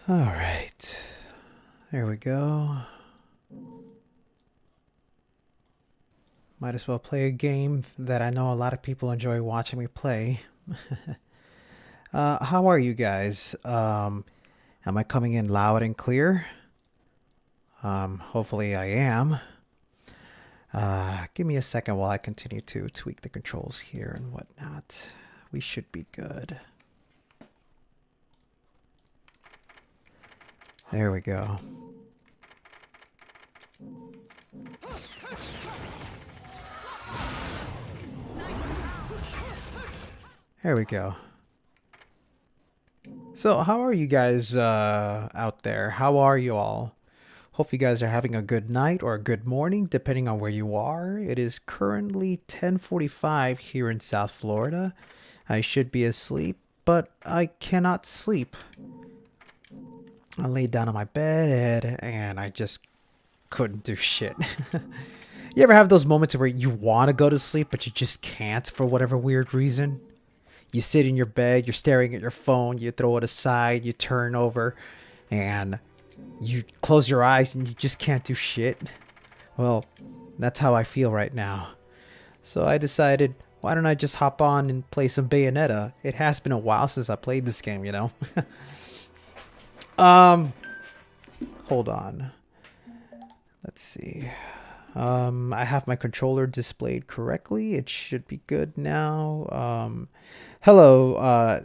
Alright. There we go. Might as well play a game that I know a lot of people enjoy watching me play. How are you guys? Am I coming in loud and clear? Hopefully I am. Give me a second while I continue to tweak the controls here and whatnot. We should be good. There we go. There we go. So how are you guys out there? How are you all? Hope you guys are having a good night or a good morning, depending on where you are. It is currently 10:45 here in South Florida. I should be asleep, but I cannot sleep. I laid down on my bed and I just couldn't do shit. You ever have those moments where you want to go to sleep, but you just can't for whatever weird reason? You sit in your bed, you're staring at your phone, you throw it aside, you turn over, and you close your eyes and you just can't do shit. Well, that's how I feel right now. So I decided, why don't I just hop on and play some Bayonetta? It has been a while since I played this game, you know? Hold on. Let's see. I have my controller displayed correctly. It should be good now. Hello,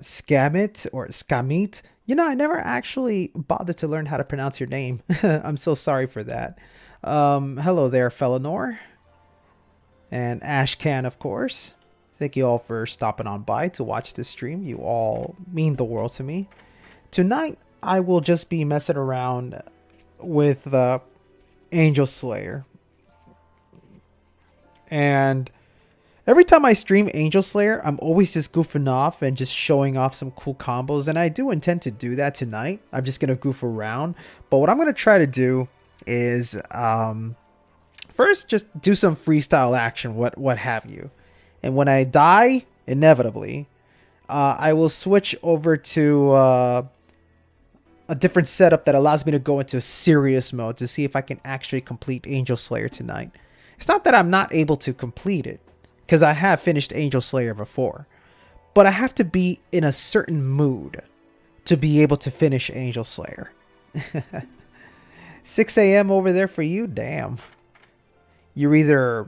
Scamit or Scamit. You know, I never actually bothered to learn how to pronounce your name. I'm so sorry for that. Hello there, Felinor. And Ashcan, of course. Thank you all for stopping on by to watch this stream. You all mean the world to me. Tonight, I will just be messing around with the Angel Slayer. And every time I stream Angel Slayer, I'm always just goofing off and just showing off some cool combos. And I do intend to do that tonight. I'm just going to goof around. But what I'm going to try to do is first just do some freestyle action, what have you. And when I die, inevitably, I will switch over to a different setup that allows me to go into serious mode to see if I can actually complete Angel Slayer tonight. It's not that I'm not able to complete it, because I have finished Angel Slayer before, but I have to be in a certain mood to be able to finish Angel Slayer. 6 a.m. over there for you? Damn. You either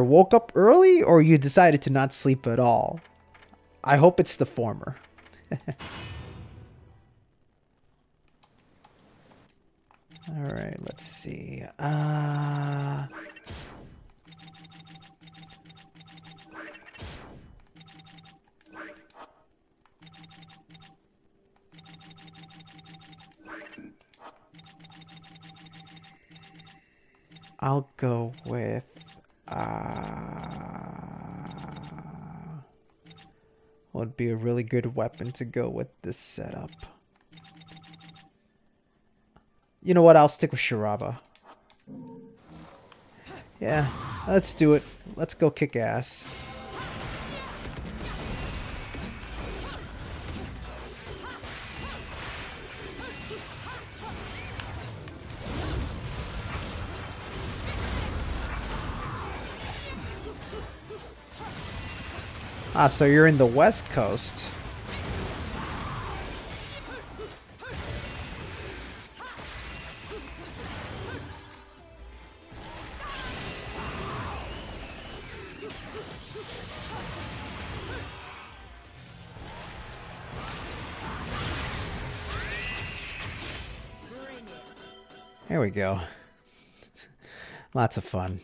woke up early or you decided to not sleep at all. I hope it's the former. All right, let's see. I'll go with would be a really good weapon to go with this setup. You know what? I'll stick with Sharaba. Yeah, let's do it. Let's go kick ass. Ah, so you're in the West Coast. There we go. Lots of fun.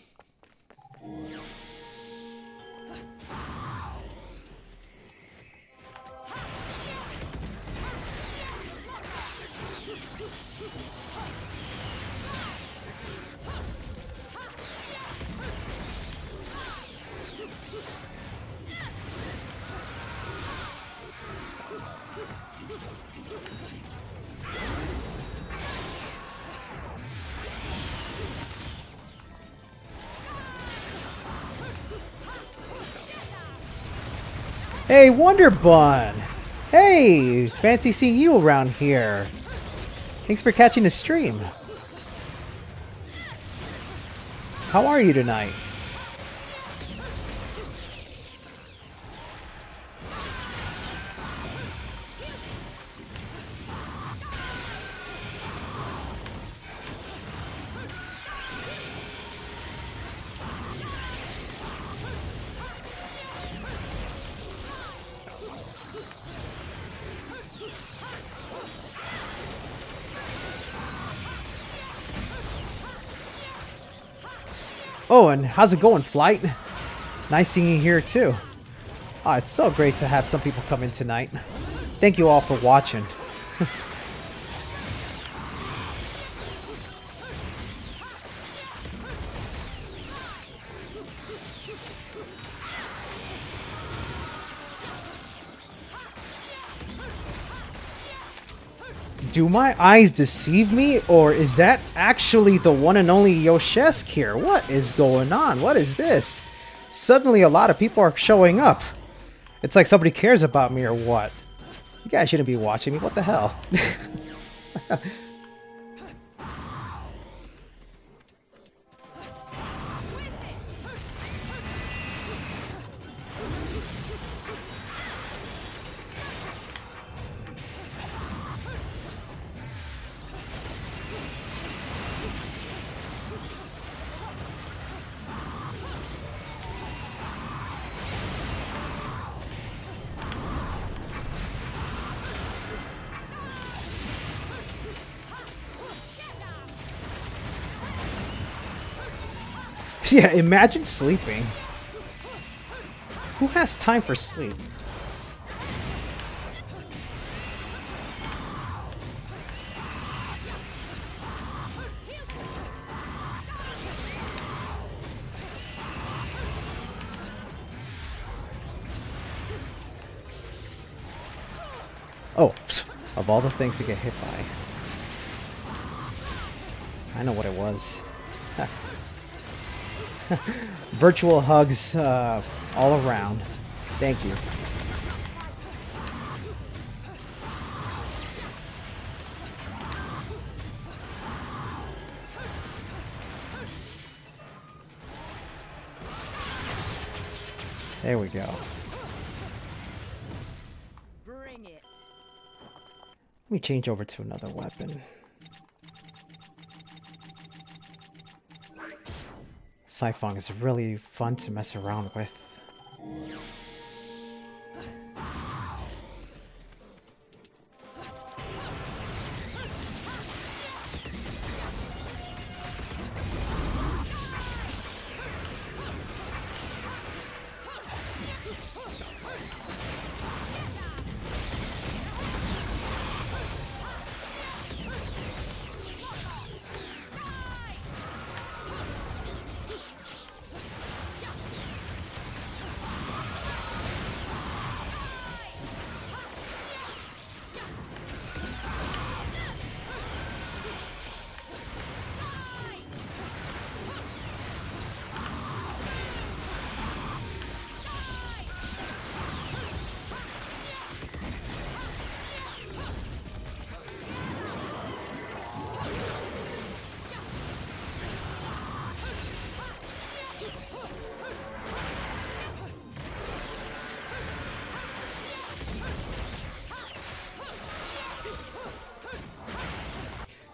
Hey, Wonder Bun! Hey, fancy seeing you around here. Thanks for catching the stream. How are you tonight? Oh, and how's it going, Flight? Nice seeing you here, too. Oh, it's so great to have some people come in tonight. Thank you all for watching. Do my eyes deceive me, or is that actually the one and only Yoshesk here? What is going on? What is this? Suddenly a lot of people are showing up. It's like somebody cares about me or what? You guys shouldn't be watching me. What the hell? Yeah, imagine sleeping. Who has time for sleep? Oh, of all the things to get hit by. I know what it was. Virtual hugs all around. Thank you. There we go. Bring it. Let me change over to another weapon. Siphon is really fun to mess around with.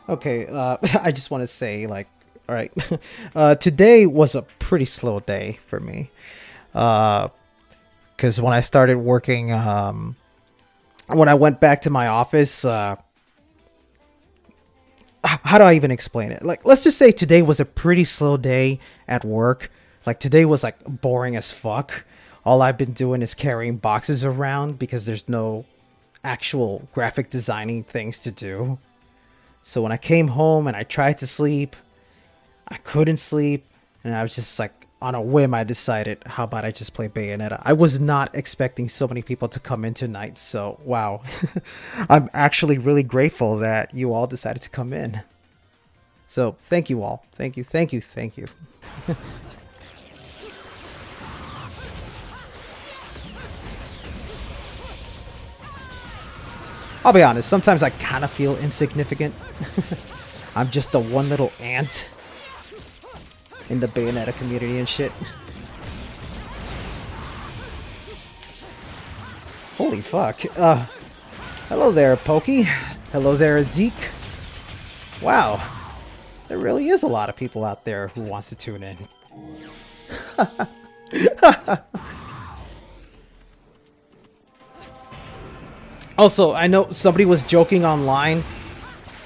Okay, I just want to say, like, all right, today was a pretty slow day for me, because when I started working, when I went back to my office, how do I even explain it? Like, let's just say today was a pretty slow day at work. Like, today was, like, boring as fuck. All I've been doing is carrying boxes around because there's no actual graphic designing things to do. So when I came home and I tried to sleep, I couldn't sleep, and I was just like, on a whim, I decided, how about I just play Bayonetta? I was not expecting so many people to come in tonight, so wow. I'm actually really grateful that you all decided to come in. So thank you all. Thank you, thank you, thank you. I'll be honest, sometimes I kind of feel insignificant. I'm just the one little ant in the Bayonetta community and shit. Holy fuck. Hello there, Pokey. Hello there, Zeke. Wow. There really is a lot of people out there who wants to tune in. Also, I know somebody was joking online.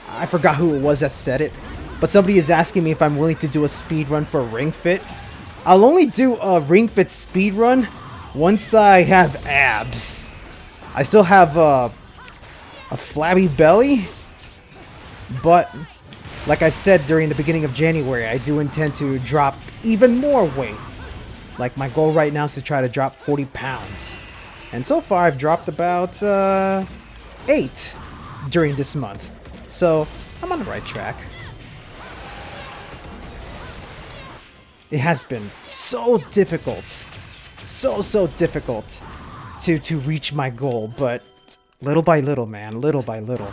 I forgot who it was that said it. But somebody is asking me if I'm willing to do a speed run for Ring Fit. I'll only do a Ring Fit speed run once I have abs. I still have a flabby belly. But, like I said during the beginning of January, I do intend to drop even more weight. Like, my goal right now is to try to drop 40 pounds. And so far, I've dropped about 8 during this month. So, I'm on the right track. It has been so difficult. So difficult to reach my goal. But little by little, man. Little by little.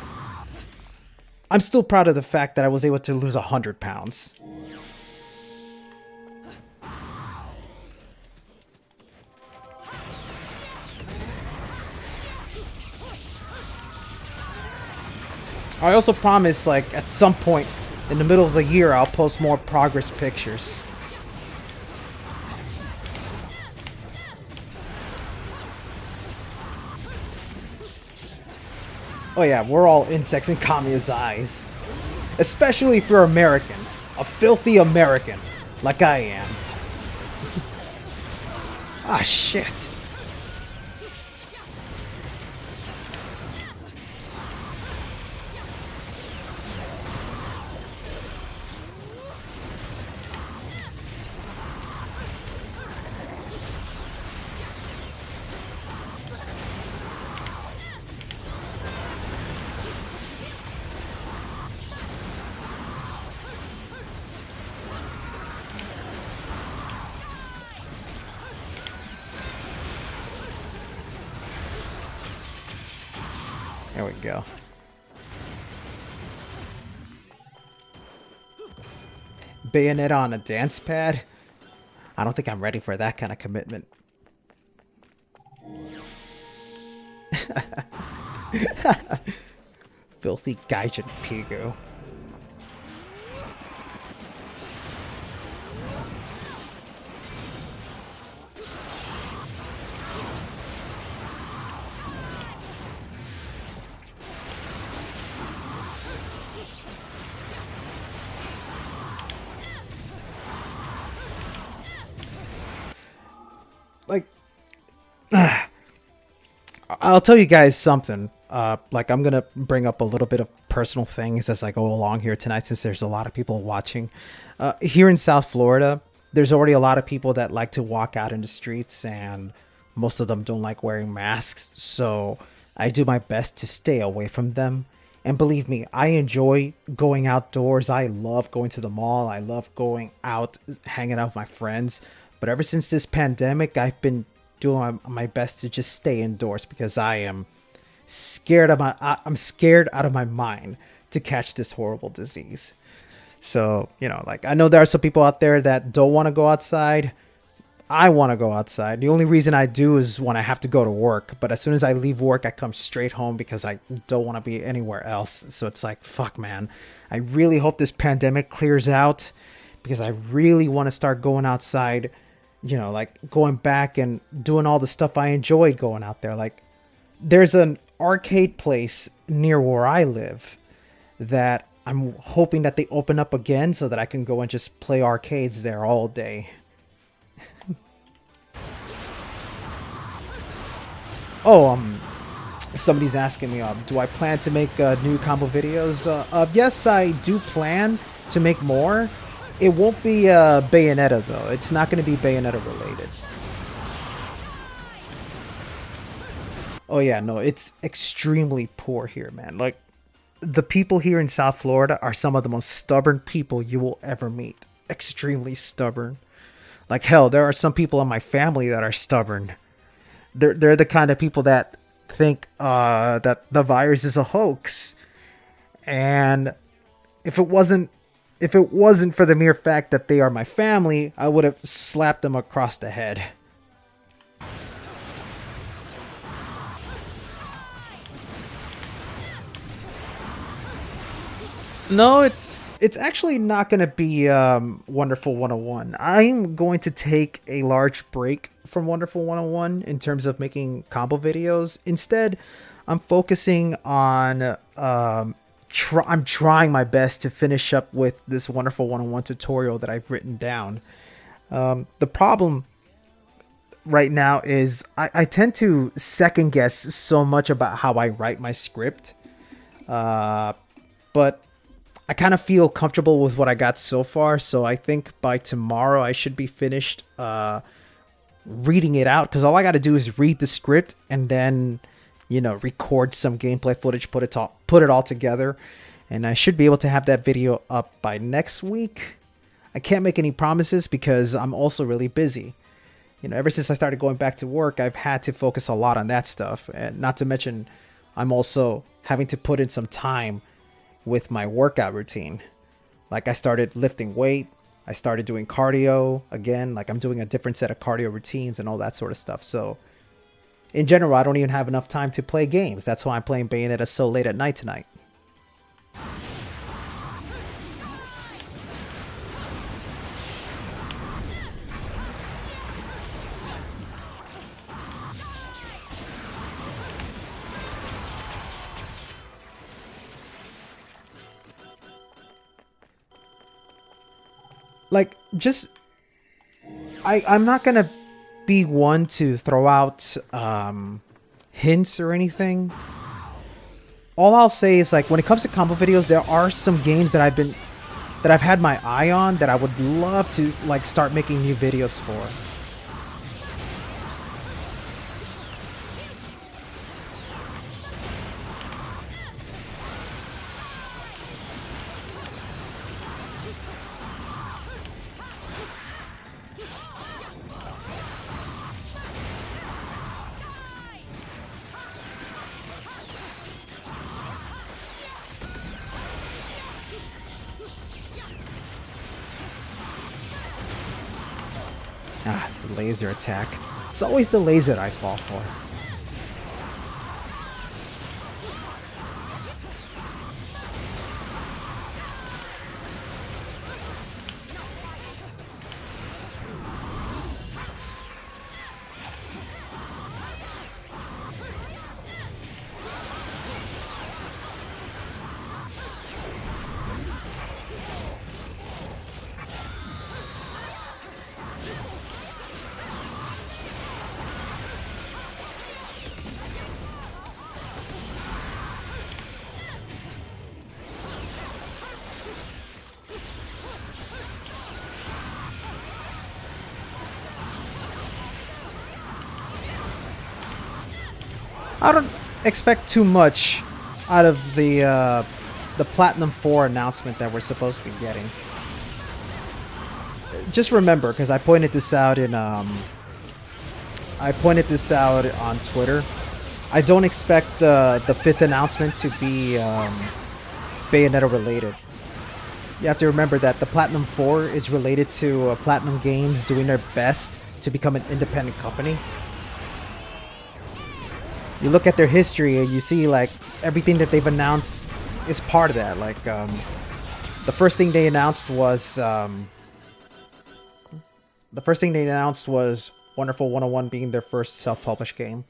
I'm still proud of the fact that I was able to lose 100 pounds. I also promise, like, at some point in the middle of the year, I'll post more progress pictures. Oh yeah, we're all insects in Kamiya's eyes. Especially if you're American. A filthy American. Like I am. Ah, shit. There we go. Bayonetta on a dance pad? I don't think I'm ready for that kind of commitment. Filthy Gaijin Pigu. Like, I'll tell you guys something. Like, I'm gonna bring up a little bit of personal things as I go along here tonight, since there's a lot of people watching. Here in South Florida, there's already a lot of people that like to walk out in the streets, and most of them don't like wearing masks. So I do my best to stay away from them. And believe me, I enjoy going outdoors. I love going to the mall. I love going out, hanging out with my friends. But ever since this pandemic, I've been doing my best to just stay indoors, because I am scared of I'm scared out of my mind to catch this horrible disease. So, you know, like, I know there are some people out there that don't want to go outside. I want to go outside. The only reason I do is when I have to go to work. But as soon as I leave work, I come straight home because I don't want to be anywhere else. So it's like, fuck, man. I really hope this pandemic clears out, because I really want to start going outside, you know, like going back and doing all the stuff I enjoyed going out there. Like, there's an arcade place near where I live that I'm hoping that they open up again so that I can go and just play arcades there all day. Oh, somebody's asking me, do I plan to make new combo videos? Yes, I do plan to make more. It won't be Bayonetta, though. It's not going to be Bayonetta related. Oh yeah, no, it's extremely poor here, man. Like, the people here in South Florida are some of the most stubborn people you will ever meet. Extremely stubborn. Like, hell, there are some people in my family that are stubborn. They're the kind of people that think that the virus is a hoax. And if it wasn't for the mere fact that they are my family, I would have slapped them across the head. No, it's actually not going to be Wonderful 101. I'm going to take a large break from Wonderful 101 in terms of making combo videos. Instead, I'm focusing on I'm trying my best to finish up with this Wonderful 101 tutorial that I've written down. The problem right now is I tend to second guess so much about how I write my script. But I kind of feel comfortable with what I got so far, so I think by tomorrow I should be finished reading it out, because all I got to do is read the script and then, you know, record some gameplay footage, put it all together, and I should be able to have that video up by next week. I can't make any promises because I'm also really busy. You know, ever since I started going back to work, I've had to focus a lot on that stuff, and not to mention I'm also having to put in some time with my workout routine. Like, I started lifting weight, I started doing cardio again, like I'm doing a different set of cardio routines and all that sort of stuff. So in general, I don't even have enough time to play games. That's why I'm playing Bayonetta so late at night tonight. Like, just I'm not gonna be one to throw out hints or anything. All I'll say is, like, when it comes to combo videos, there are some games that I've had my eye on that I would love to, like, start making new videos for. Ah, the laser attack. It's always the laser that I fall for. I don't expect too much out of the Platinum 4 announcement that we're supposed to be getting. Just remember, because I pointed this out on Twitter. I don't expect the 5th announcement to be Bayonetta related. You have to remember that the Platinum 4 is related to PlatinumGames doing their best to become an independent company. You look at their history and you see, like, everything that they've announced is part of that. Like, the first thing they announced was Wonderful 101 being their first self-published game.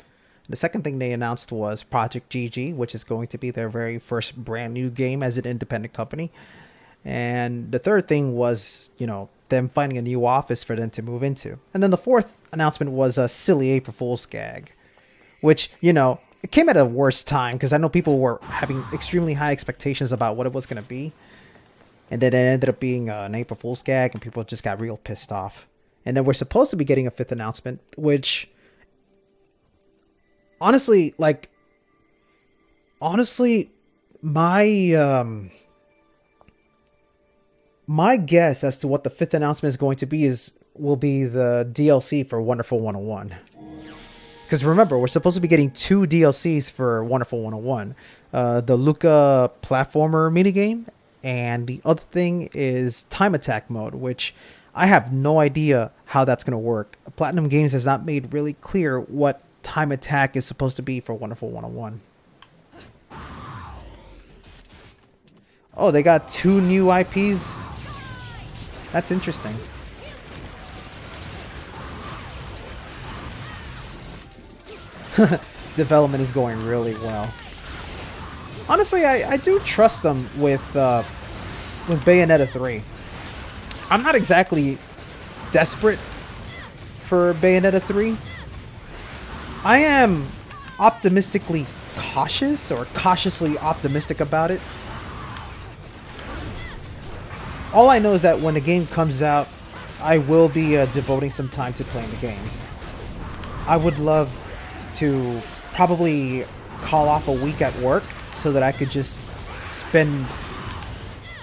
The second thing they announced was Project GG, which is going to be their very first brand new game as an independent company. And the third thing was, you know, them finding a new office for them to move into. And then the fourth announcement was a silly April Fool's gag, which, you know, it came at a worse time because I know people were having extremely high expectations about what it was going to be. And then it ended up being an April Fool's gag and people just got real pissed off. And then we're supposed to be getting a 5th announcement, which, honestly, my guess as to what the 5th announcement is going to be will be the DLC for Wonderful 101. Because remember, we're supposed to be getting 2 DLCs for Wonderful 101. The Luca platformer minigame, and the other thing is time attack mode, which I have no idea how that's going to work. Platinum Games has not made really clear what time attack is supposed to be for Wonderful 101. Oh, they got 2 new IPs? That's interesting. Development is going really well. Honestly, I do trust them with Bayonetta 3. I'm not exactly desperate for Bayonetta 3. I am optimistically cautious, or cautiously optimistic about it. All I know is that when the game comes out, I will be devoting some time to playing the game. I would love to probably call off a week at work so that I could just spend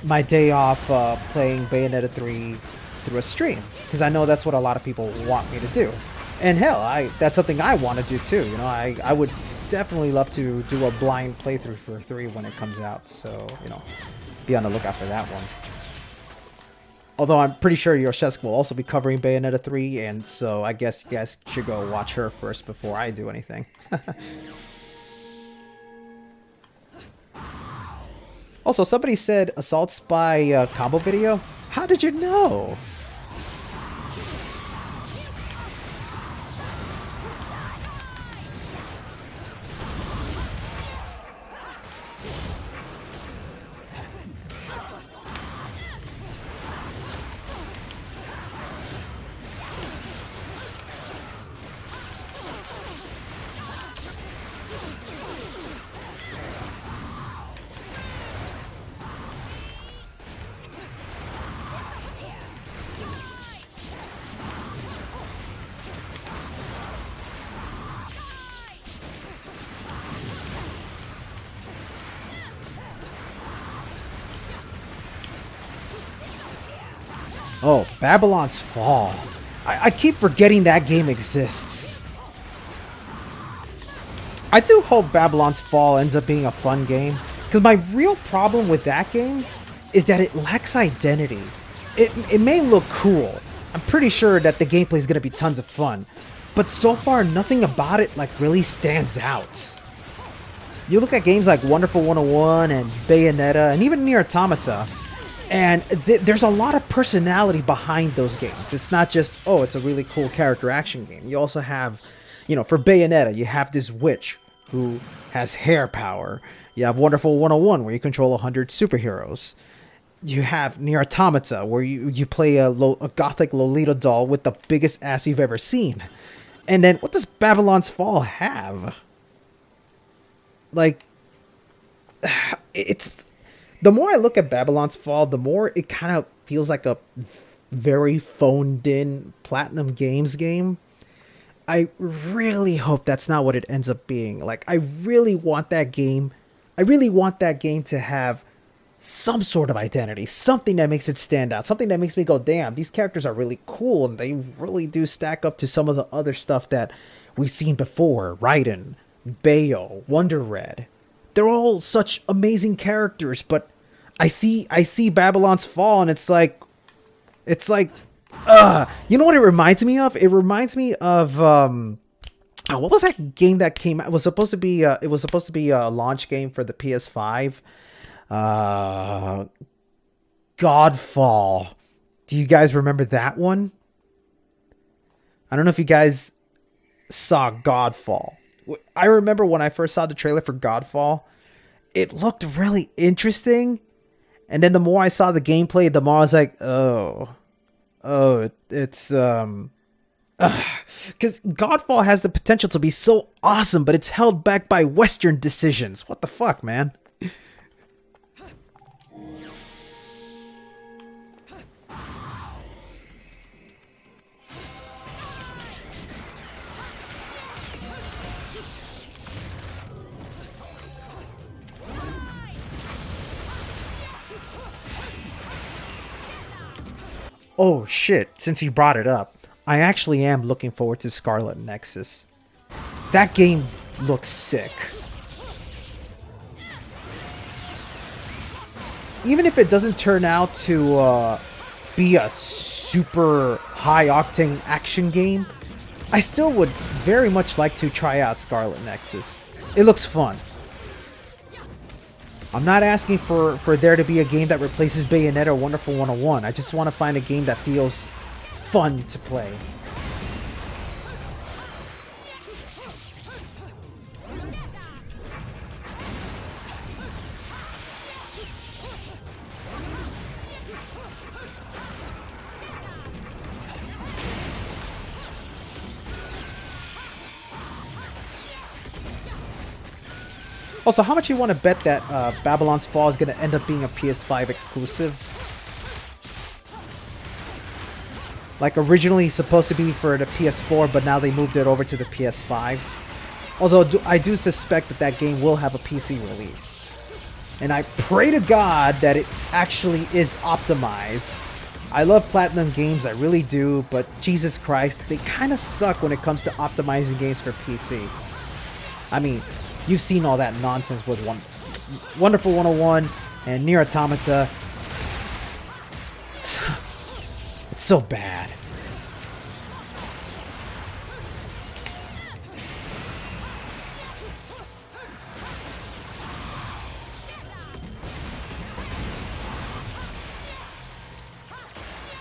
my day off playing Bayonetta 3 through a stream, because I know that's what a lot of people want me to do. And hell, that's something I want to do too. You know, I would definitely love to do a blind playthrough for 3 when it comes out. So, you know, be on the lookout for that one. Although I'm pretty sure Yoshesk will also be covering Bayonetta 3, and so I guess you guys should go watch her first before I do anything. Also, somebody said Assault Spy combo video. How did you know? Oh, Babylon's Fall. I keep forgetting that game exists. I do hope Babylon's Fall ends up being a fun game, because my real problem with that game is that it lacks identity. It may look cool. I'm pretty sure that the gameplay is going to be tons of fun, but so far nothing about it like really stands out. You look at games like Wonderful 101 and Bayonetta and even Nier Automata, and there's a lot of personality behind those games. It's not just, oh, it's a really cool character action game. You also have, you know, for Bayonetta, you have this witch who has hair power. You have Wonderful 101, where you control 100 superheroes. You have Nier Automata, where you play a gothic Lolita doll with the biggest ass you've ever seen. And then, what does Babylon's Fall have? Like, it's... The more I look at Babylon's Fall, the more it kind of feels like a very phoned-in Platinum Games game. I really hope that's not what it ends up being. Like, I really want that game to have some sort of identity, something that makes it stand out, something that makes me go, damn, these characters are really cool, and they really do stack up to some of the other stuff that we've seen before. Raiden, Bayo, Wonder Red. They're all such amazing characters, but I see Babylon's Fall, and it's like, you know what it reminds me of? It reminds me of, what was that game that came out? It was supposed to be a launch game for the PS5. Godfall. Do you guys remember that one? I don't know if you guys saw Godfall. I remember when I first saw the trailer for Godfall, it looked really interesting. And then the more I saw the gameplay, the more I was like, it's because Godfall has the potential to be so awesome, but it's held back by Western decisions. What the fuck, man? Oh shit, since you brought it up, I actually am looking forward to Scarlet Nexus. That game looks sick. Even if it doesn't turn out to be a super high-octane action game, I still would very much like to try out Scarlet Nexus. It looks fun. I'm not asking for there to be a game that replaces Bayonetta or Wonderful 101. I just want to find a game that feels fun to play. Also, how much you want to bet that Babylon's Fall is going to end up being a PS5 exclusive? Like, originally supposed to be for the PS4, but now they moved it over to the PS5. Although, I do suspect that that game will have a PC release. And I pray to God that it actually is optimized. I love PlatinumGames, I really do, but Jesus Christ, they kind of suck when it comes to optimizing games for PC. I mean, you've seen all that nonsense with Wonderful 101 and Nier Automata. It's so bad.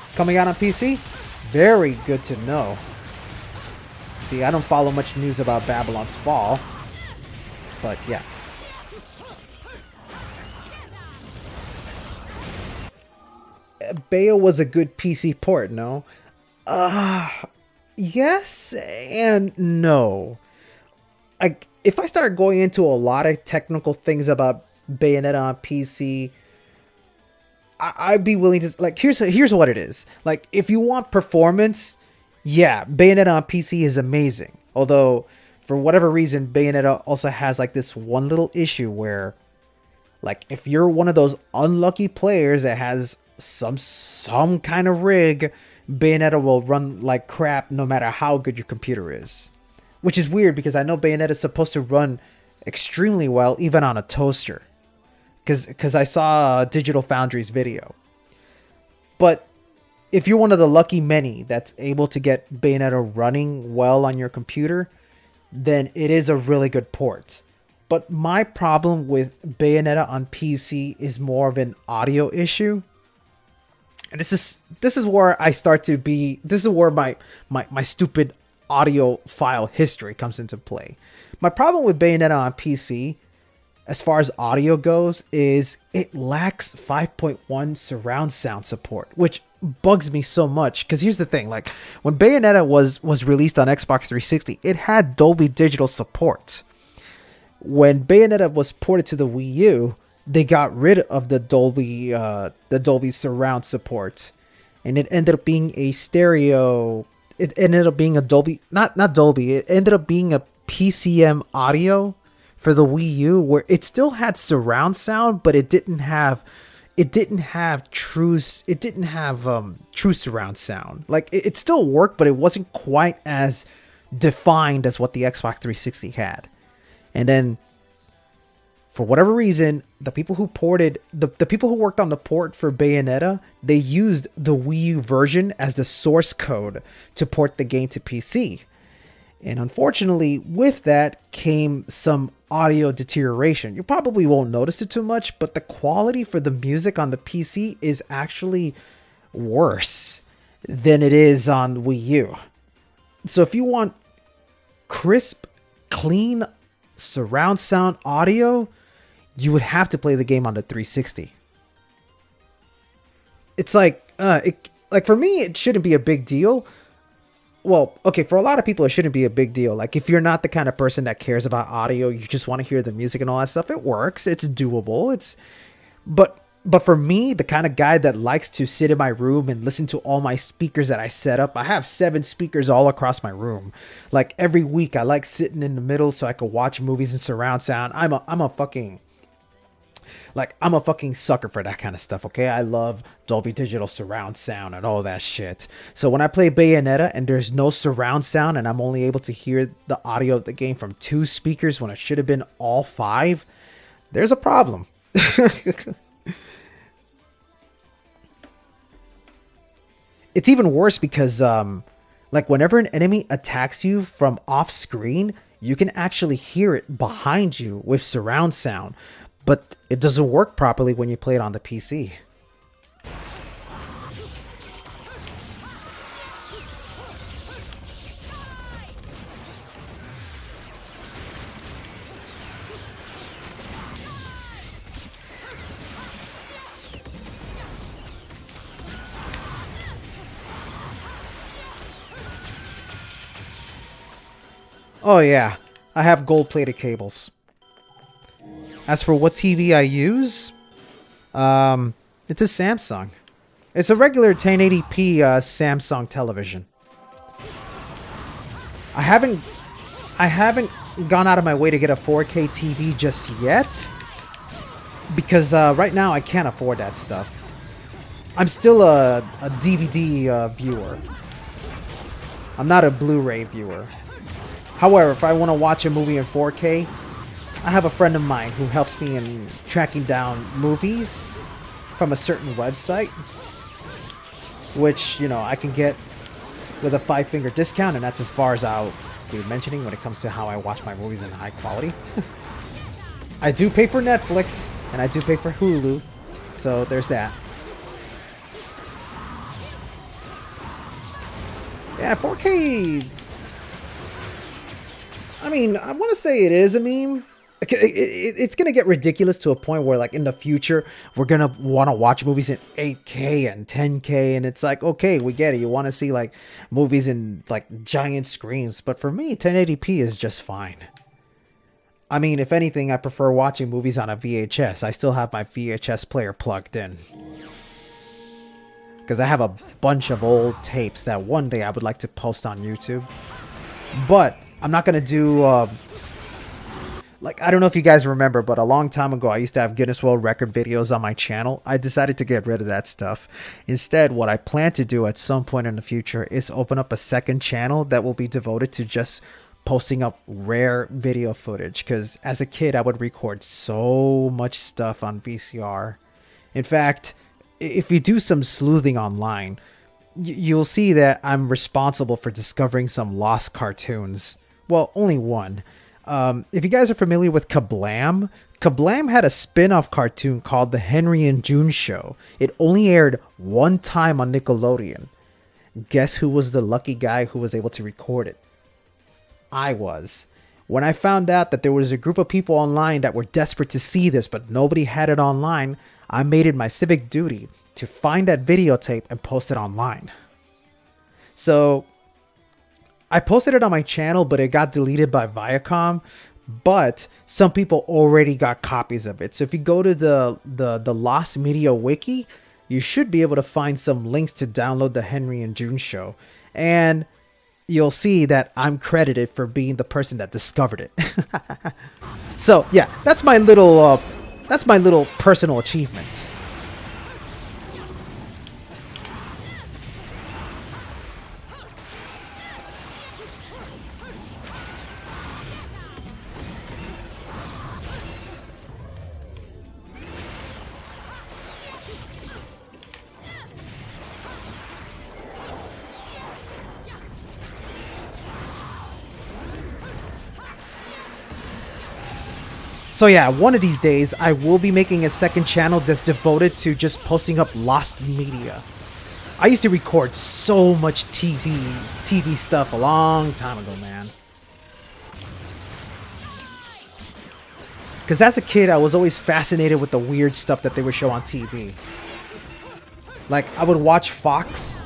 It's coming out on PC? Very good to know. See, I don't follow much news about Babylon's Fall. But yeah. Bayo was a good PC port, no? Yes and no. If I start going into a lot of technical things about Bayonetta on PC, I'd be willing to, like, here's what it is. Like, if you want performance, yeah, Bayonetta on PC is amazing. Although, for whatever reason, Bayonetta also has like this one little issue where, like, if you're one of those unlucky players that has some kind of rig, Bayonetta will run like crap no matter how good your computer is. Which is weird because I know Bayonetta is supposed to run extremely well even on a toaster. Because I saw Digital Foundry's video. But if you're one of the lucky many that's able to get Bayonetta running well on your computer, then it is a really good port. But my problem with Bayonetta on PC is more of an audio issue. And this is where I start to be, this is where my stupid audio file history comes into play. My problem with Bayonetta on PC, as far as audio goes, is it lacks 5.1 surround sound support, which bugs me so much. Because here's the thing, like, when Bayonetta was released on Xbox 360, it had Dolby Digital support. When Bayonetta was ported to the Wii U, they got rid of the Dolby surround support, and it ended up being a stereo. It ended up being a Dolby, not Dolby. It ended up being a PCM audio for the Wii U, where it still had surround sound, but it didn't have true surround sound. Like, it still worked, but it wasn't quite as defined as what the Xbox 360 had. And then, for whatever reason, the people who ported, the people who worked on the port for Bayonetta, they used the Wii U version as the source code to port the game to PC. And unfortunately, with that came some audio deterioration. You probably won't notice it too much, but the quality for the music on the PC is actually worse than it is on Wii U. So if you want crisp, clean surround sound audio, you would have to play the game on the 360. It's like, like for me, it shouldn't be a big deal. Well, okay, for a lot of people, it shouldn't be a big deal. Like, if you're not the kind of person that cares about audio, you just want to hear the music and all that stuff, it works. It's doable. But for me, the kind of guy that likes to sit in my room and listen to all my speakers that I set up, I have 7 speakers all across my room. Like, every week, I like sitting in the middle so I could watch movies in surround sound. I'm a fucking, Like, I'm a fucking sucker for that kind of stuff, okay? I love Dolby Digital surround sound and all that shit. So when I play Bayonetta and there's no surround sound and I'm only able to hear the audio of the game from 2 speakers when it should have been all 5, there's a problem. It's even worse because, like, whenever an enemy attacks you from off screen, you can actually hear it behind you with surround sound, but it doesn't work properly when you play it on the PC. Oh yeah, I have gold-plated cables. As for what TV I use, it's a Samsung. It's a regular 1080p Samsung television. I haven't gone out of my way to get a 4K TV just yet, because right now I can't afford that stuff. I'm still a DVD viewer. I'm not a Blu-ray viewer. However, if I want to watch a movie in 4K, I have a friend of mine who helps me in tracking down movies from a certain website, which, you know, I can get with a 5-finger discount, and that's as far as I'll be mentioning when it comes to how I watch my movies in high quality. I do pay for Netflix, and I do pay for Hulu, so there's that. Yeah, 4K... I mean, I want to say it is a meme. It's going to get ridiculous to a point where, like, in the future, we're going to want to watch movies in 8K and 10K. And it's like, okay, we get it. You want to see, like, movies in, like, giant screens. But for me, 1080p is just fine. I mean, if anything, I prefer watching movies on a VHS. I still have my VHS player plugged in, because I have a bunch of old tapes that one day I would like to post on YouTube. But I'm not going to do, like, I don't know if you guys remember, but a long time ago, I used to have Guinness World Record videos on my channel. I decided to get rid of that stuff. Instead, what I plan to do at some point in the future is open up a second channel that will be devoted to just posting up rare video footage. Because as a kid, I would record so much stuff on VCR. In fact, if you do some sleuthing online, you'll see that I'm responsible for discovering some lost cartoons. Well, only one. If you guys are familiar with Kablam, Kablam had a spin-off cartoon called The Henry and June Show. It only aired one time on Nickelodeon. Guess who was the lucky guy who was able to record it? I was. When I found out that there was a group of people online that were desperate to see this, but nobody had it online, I made it my civic duty to find that videotape and post it online. So I posted it on my channel, but it got deleted by Viacom. But some people already got copies of it. So if you go to the Lost Media Wiki, you should be able to find some links to download the Henry and June Show. And you'll see that I'm credited for being the person that discovered it. So yeah, that's my little personal achievement. So yeah, one of these days, I will be making a second channel that's devoted to just posting up lost media. I used to record so much TV stuff a long time ago, man. Because as a kid, I was always fascinated with the weird stuff that they would show on TV. Like, I would watch Fox,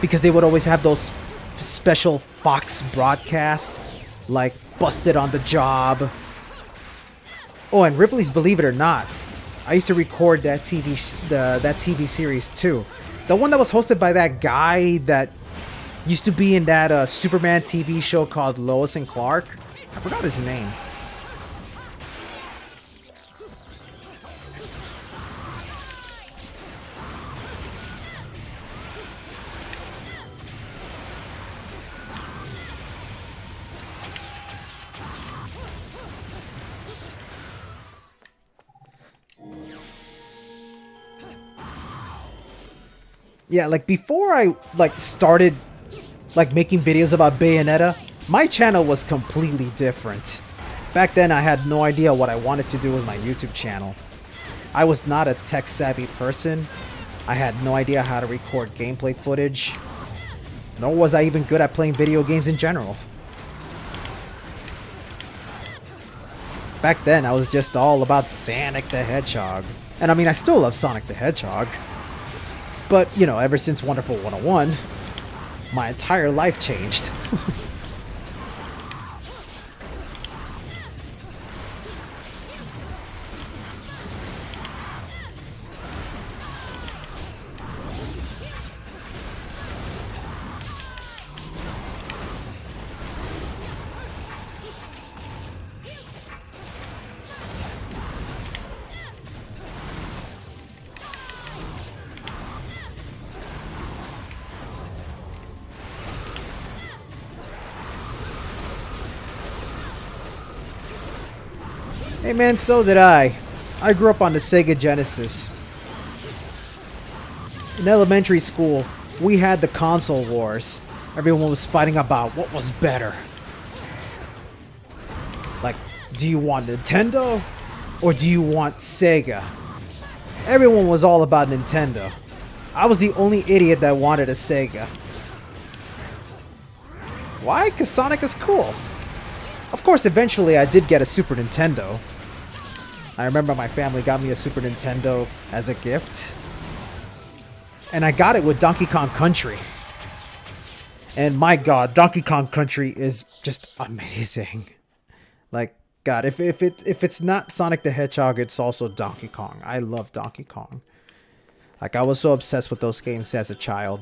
because they would always have those special Fox broadcasts, like Busted on the Job. Oh, and Ripley's Believe It or Not. I used to record that TV series too. The one that was hosted by that guy that used to be in that Superman TV show called Lois and Clark. I forgot his name. Yeah, like before I like started like making videos about Bayonetta, my channel was completely different. Back then I had no idea what I wanted to do with my YouTube channel. I was not a tech savvy person. I had no idea how to record gameplay footage. Nor was I even good at playing video games in general. Back then I was just all about Sonic the Hedgehog. And I mean, I still love Sonic the Hedgehog. But, you know, ever since Wonderful 101, my entire life changed. Hey man, so did I. I grew up on the Sega Genesis. In elementary school, we had the console wars. Everyone was fighting about what was better. Like, do you want Nintendo or do you want Sega? Everyone was all about Nintendo. I was the only idiot that wanted a Sega. Why? 'Cause Sonic is cool. Of course, eventually I did get a Super Nintendo. I remember my family got me a Super Nintendo as a gift. And I got it with Donkey Kong Country. And my god, Donkey Kong Country is just amazing. Like, god, if it's not Sonic the Hedgehog, it's also Donkey Kong. I love Donkey Kong. Like, I was so obsessed with those games as a child.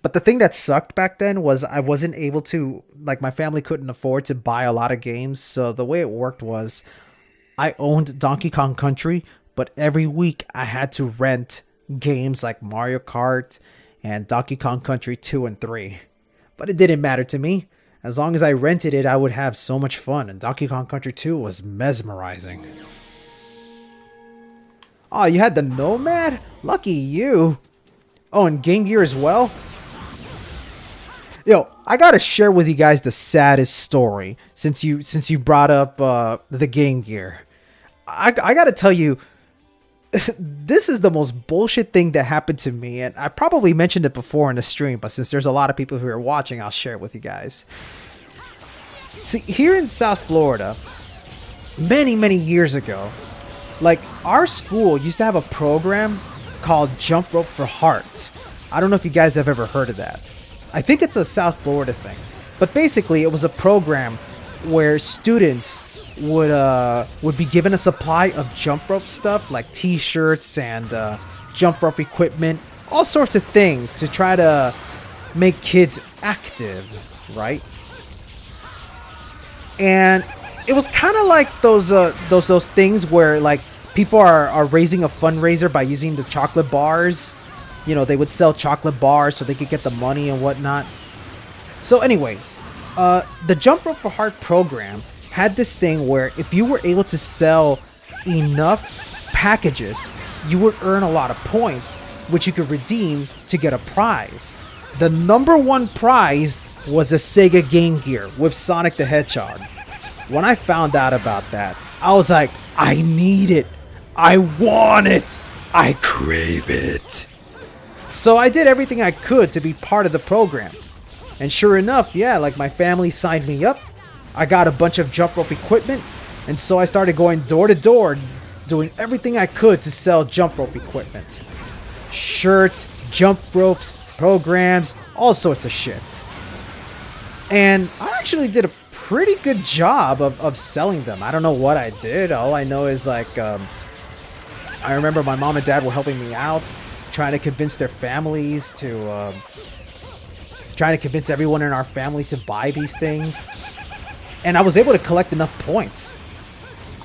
But the thing that sucked back then was I wasn't able to, like, my family couldn't afford to buy a lot of games. So the way it worked was I owned Donkey Kong Country, but every week I had to rent games like Mario Kart and Donkey Kong Country 2 and 3. But it didn't matter to me. As long as I rented it, I would have so much fun, and Donkey Kong Country 2 was mesmerizing. Oh, you had the Nomad? Lucky you. Oh, and Game Gear as well? Yo, I gotta share with you guys the saddest story since you brought up the Game Gear. I gotta tell you, this is the most bullshit thing that happened to me, and I probably mentioned it before in the stream, but since there's a lot of people who are watching, I'll share it with you guys. See, here in South Florida, many years ago, like, our school used to have a program called Jump Rope for Heart. I don't know if you guys have ever heard of that. I think it's a South Florida thing. But basically, it was a program where students would be given a supply of jump rope stuff, like t-shirts and jump rope equipment, all sorts of things to try to make kids active, right? And it was kind of like those things where, like, people are raising a fundraiser by using the chocolate bars. You know, they would sell chocolate bars so they could get the money and whatnot. So anyway, the Jump Rope for Heart program had this thing where if you were able to sell enough packages, you would earn a lot of points, which you could redeem to get a prize. The number one prize was a Sega Game Gear with Sonic the Hedgehog. When I found out about that, I was like, I need it. I want it. I crave it. So I did everything I could to be part of the program. And sure enough, yeah, like, my family signed me up. I got a bunch of jump rope equipment. And so I started going door to door, doing everything I could to sell jump rope equipment. Shirts, jump ropes, programs, all sorts of shit. And I actually did a pretty good job of selling them. I don't know what I did. All I know is, like, I remember my mom and dad were helping me out, trying to convince their families to, trying to convince everyone in our family to buy these things. And I was able to collect enough points.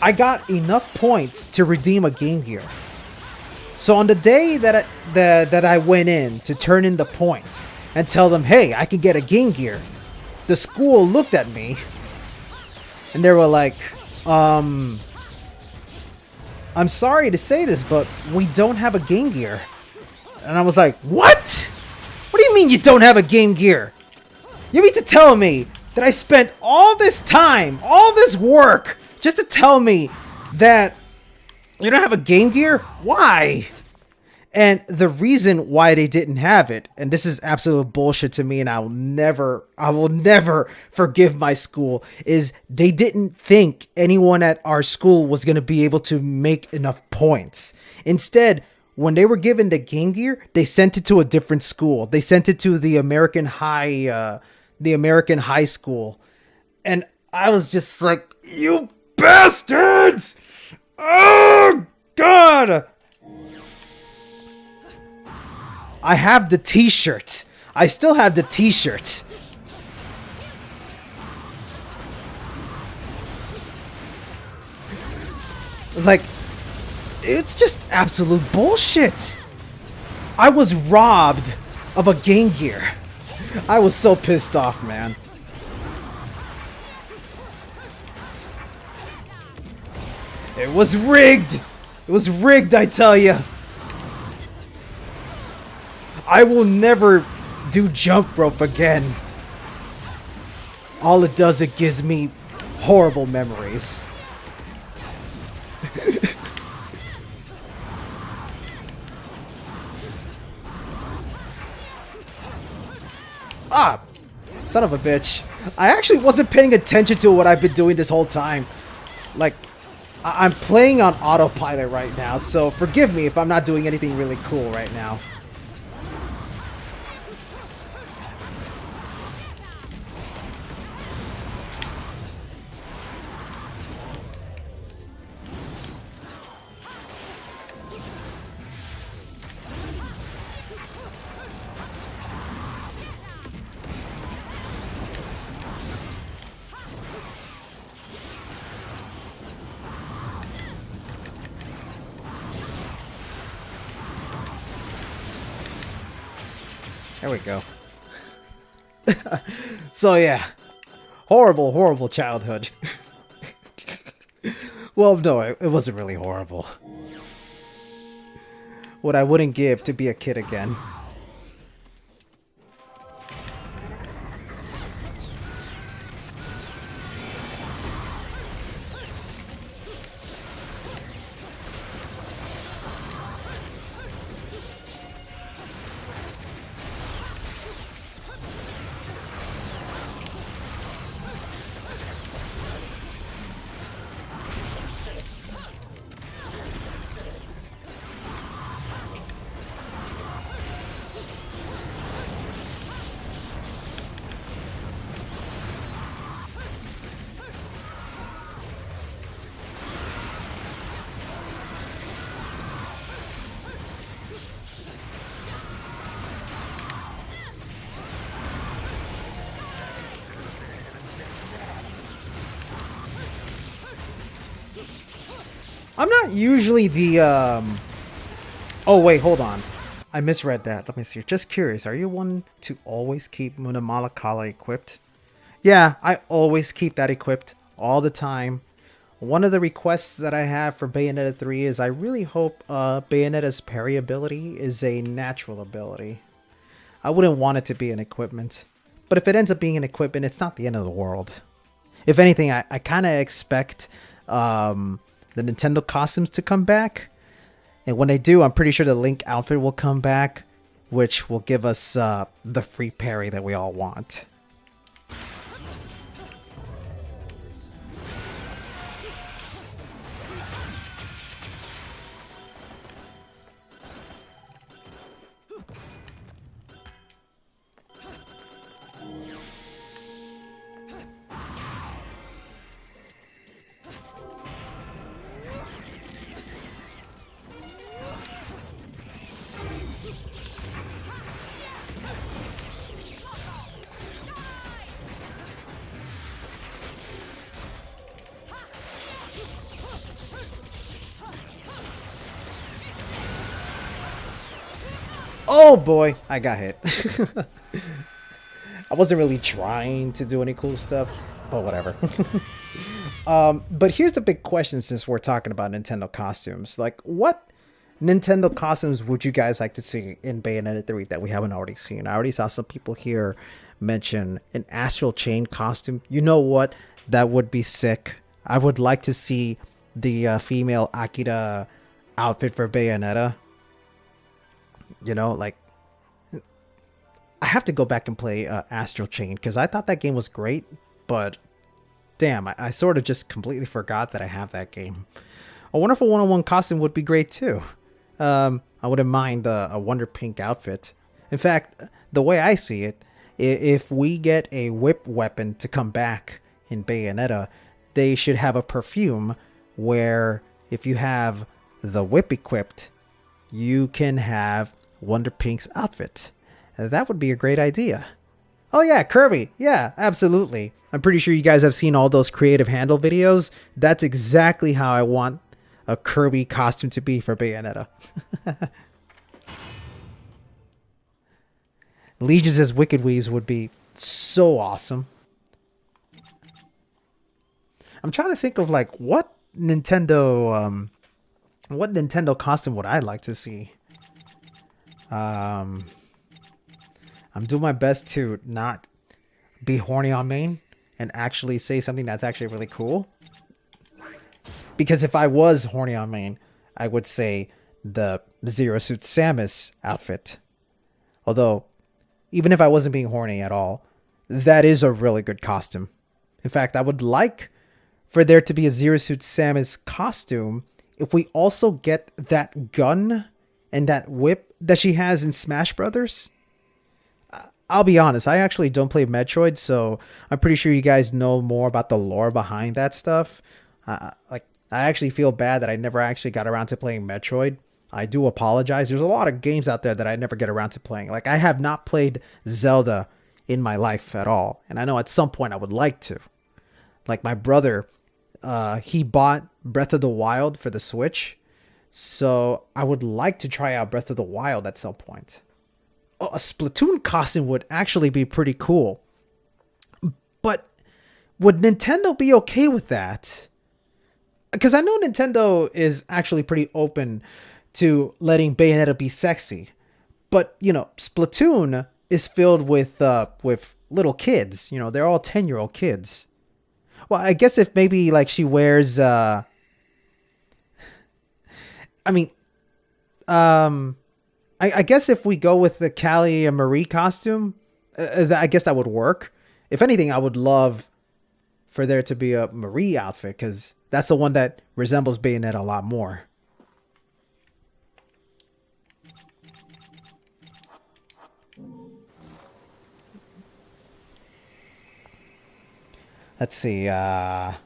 I got enough points to redeem a Game Gear. So on the day that I went in to turn in the points and tell them, hey, I can get a Game Gear, the school looked at me and they were like, I'm sorry to say this, but we don't have a Game Gear. And I was like, what? What do you mean you don't have a Game Gear? You mean to tell me that I spent all this time, all this work, just to tell me that you don't have a Game Gear? Why? And the reason why they didn't have it, and this is absolute bullshit to me, and I will never forgive my school, is they didn't think anyone at our school was going to be able to make enough points. Instead, when they were given the Game Gear, they sent it to a different school. They sent it to the American High School. And I was just like, you bastards! Oh, God! I have the t-shirt. I still have the t-shirt. It's like, it's just absolute bullshit. I was robbed of a Game Gear. I was so pissed off, man. It was rigged. It was rigged, I tell you. I will never do jump rope again. All it does, it gives me horrible memories. Ah, son of a bitch. I actually wasn't paying attention to what I've been doing this whole time. Like, I'm playing on autopilot right now, so forgive me if I'm not doing anything really cool right now. There we go. So yeah, horrible childhood. Well, no, it wasn't really horrible. What I wouldn't give to be a kid again. I'm not usually the, Oh, wait, hold on. I misread that. Let me see. Just curious, are you one to always keep Munamalakala equipped? Yeah, I always keep that equipped all the time. One of the requests that I have for Bayonetta 3 is I really hope Bayonetta's parry ability is a natural ability. I wouldn't want it to be an equipment. But if it ends up being an equipment, it's not the end of the world. If anything, I kind of expect the Nintendo costumes to come back. And when they do, I'm pretty sure the Link outfit will come back, which will give us the free parry that we all want. Oh boy, I got hit. I wasn't really trying to do any cool stuff, but whatever. But here's the big question since we're talking about Nintendo costumes. Like, what Nintendo costumes would you guys like to see in Bayonetta 3 that we haven't already seen? I already saw some people here mention an Astral Chain costume. You know what? That would be sick. I would like to see the female Akira outfit for Bayonetta. You know, like, I have to go back and play Astral Chain because I thought that game was great, but damn, I sort of just completely forgot that I have that game. A Wonderful 101 costume would be great too. I wouldn't mind a Wonder Pink outfit. In fact, the way I see it, if we get a whip weapon to come back in Bayonetta, they should have a perfume where if you have the whip equipped, you can have Wonder Pink's outfit. That would be a great idea. Oh yeah, Kirby. Yeah, absolutely. I'm pretty sure you guys have seen all those creative handle videos. That's exactly how I want a Kirby costume to be for Bayonetta. Legions as Wicked Weaves would be so awesome. I'm trying to think of like what Nintendo costume would I like to see? I'm doing my best to not be horny on main and actually say something that's actually really cool. Because if I was horny on main, I would say the Zero Suit Samus outfit. Although, even if I wasn't being horny at all, that is a really good costume. In fact, I would like for there to be a Zero Suit Samus costume if we also get that gun and that whip that she has in Smash Brothers. I'll be honest, I actually don't play Metroid, so I'm pretty sure you guys know more about the lore behind that stuff. I actually feel bad that I never actually got around to playing Metroid. I do apologize. There's a lot of games out there that I never get around to playing. Like, I have not played Zelda in my life at all, and I know at some point I would like to. Like, my brother, he bought Breath of the Wild for the Switch, so I would like to try out Breath of the Wild at some point. Oh, a Splatoon costume would actually be pretty cool. But would Nintendo be okay with that? Because I know Nintendo is actually pretty open to letting Bayonetta be sexy. But, you know, Splatoon is filled with little kids. You know, they're all 10-year-old kids. Well, I guess if maybe, like, she wears... I guess if we go with the Callie and Marie costume, I guess that would work. If anything, I would love for there to be a Marie outfit, because that's the one that resembles Bayonetta a lot more. Let's see. Damn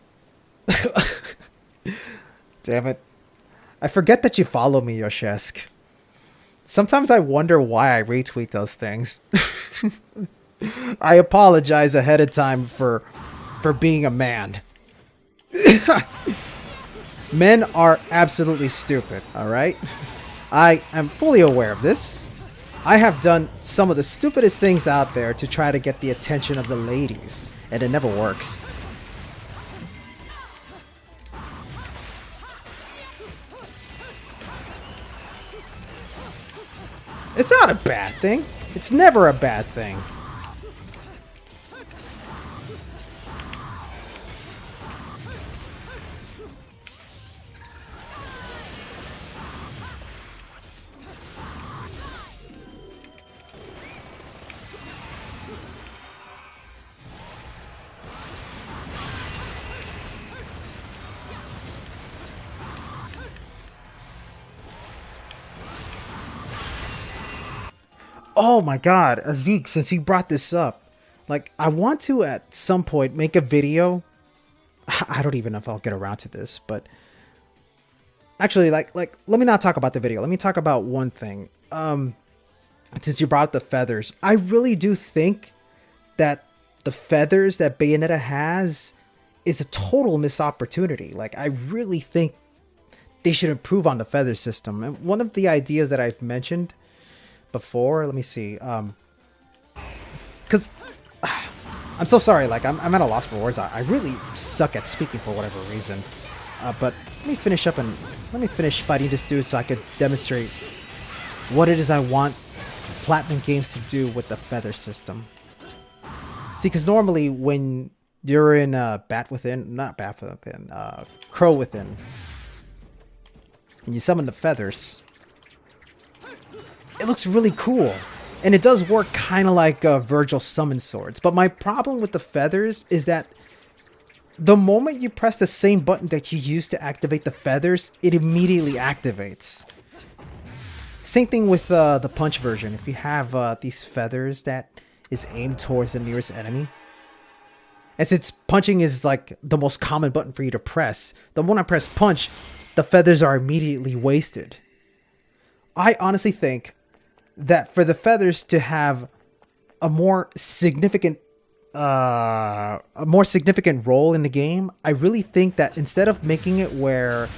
it. I forget that you follow me, Yoshesk. Sometimes I wonder why I retweet those things. I apologize ahead of time for being a man. Men are absolutely stupid, alright? I am fully aware of this. I have done some of the stupidest things out there to try to get the attention of the ladies, and it never works. It's not a bad thing. It's never a bad thing. Oh my god, Zeke, since you brought this up, like, I want to at some point make a video. I don't even know if I'll get around to this, but actually, like let me not talk about the video. Let me talk about one thing. Since you brought up the feathers, I really do think that the feathers that Bayonetta has is a total missed opportunity. Like, I really think they should improve on the feather system. And one of the ideas that I've mentioned before, let me see, because I'm so sorry, like I'm at a loss for words. I really suck at speaking for whatever reason, but Let me finish up and let me finish fighting this dude so I could demonstrate what it is I want Platinum Games to do with the feather system. See, because normally when you're in Crow Within, and you summon the feathers, it looks really cool. And it does work kind of like Virgil summon swords. But my problem with the feathers is that the moment you press the same button that you used to activate the feathers, it immediately activates. Same thing with the punch version. If you have these feathers that is aimed towards the nearest enemy, and since punching is like the most common button for you to press, the moment I press punch, the feathers are immediately wasted. I honestly think that for the feathers to have a more significant role in the game, I really think that instead of making it where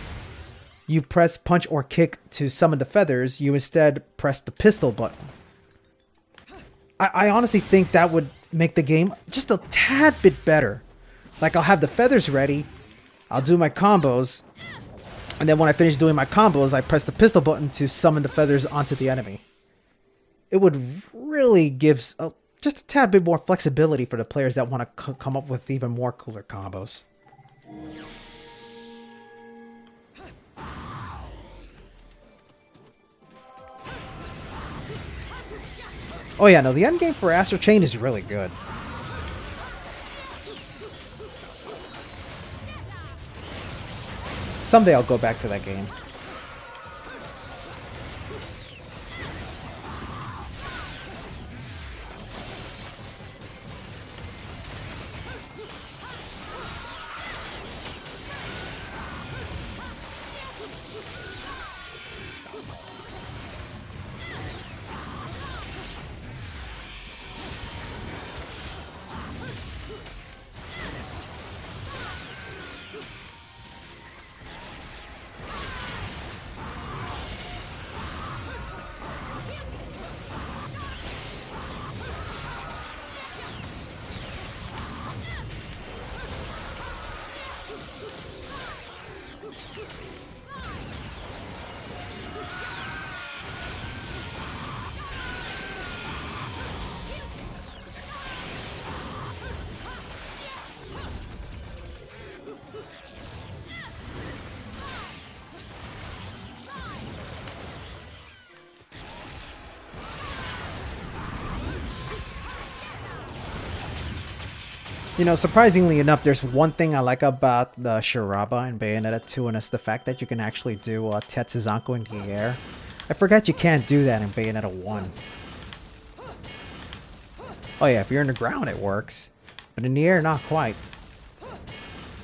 you press punch or kick to summon the feathers, you instead press the pistol button. I honestly think that would make the game just a tad bit better. Like, I'll have the feathers ready, I'll do my combos, and then when I finish doing my combos, I press the pistol button to summon the feathers onto the enemy. It would really give just a tad bit more flexibility for the players that want to come up with even more cooler combos. Oh yeah, no, the endgame for Astral Chain is really good. Someday I'll go back to that game. You know, surprisingly enough, there's one thing I like about the Shiraba in Bayonetta 2, and it's the fact that you can actually do Tetsuzanko in the air. I forgot you can't do that in Bayonetta 1. Oh yeah, if you're in the ground it works, but in the air not quite.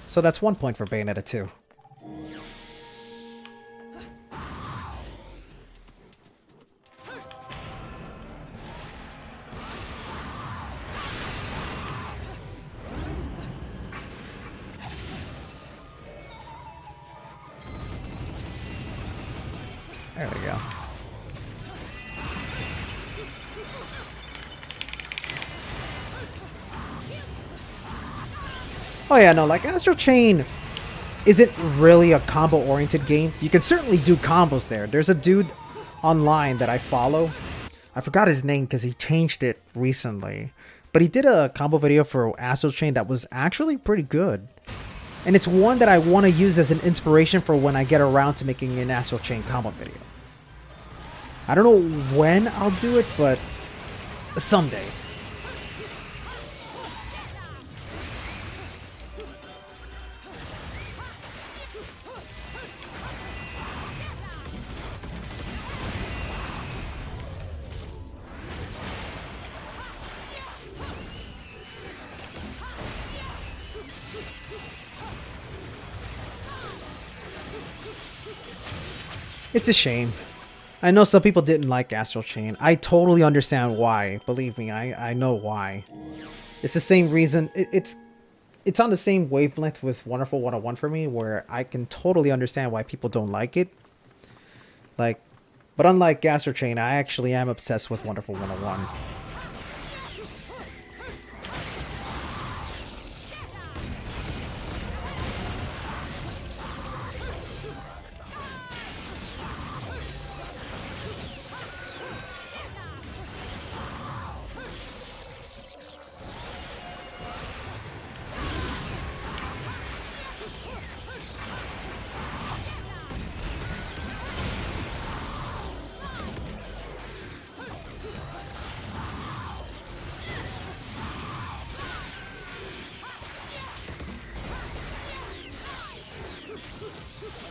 So that's 1 point for Bayonetta 2. There we go. Oh yeah, no, like Astral Chain isn't really a combo-oriented game. You can certainly do combos there. There's a dude online that I follow. I forgot his name because he changed it recently. But he did a combo video for Astral Chain that was actually pretty good. And it's one that I want to use as an inspiration for when I get around to making an Astral Chain combo video. I don't know when I'll do it, but someday. It's a shame. I know some people didn't like Astral Chain. I totally understand why. Believe me, I know why. It's the same reason. It's on the same wavelength with Wonderful 101 for me, where I can totally understand why people don't like it. Like, but unlike Astral Chain, I actually am obsessed with Wonderful 101.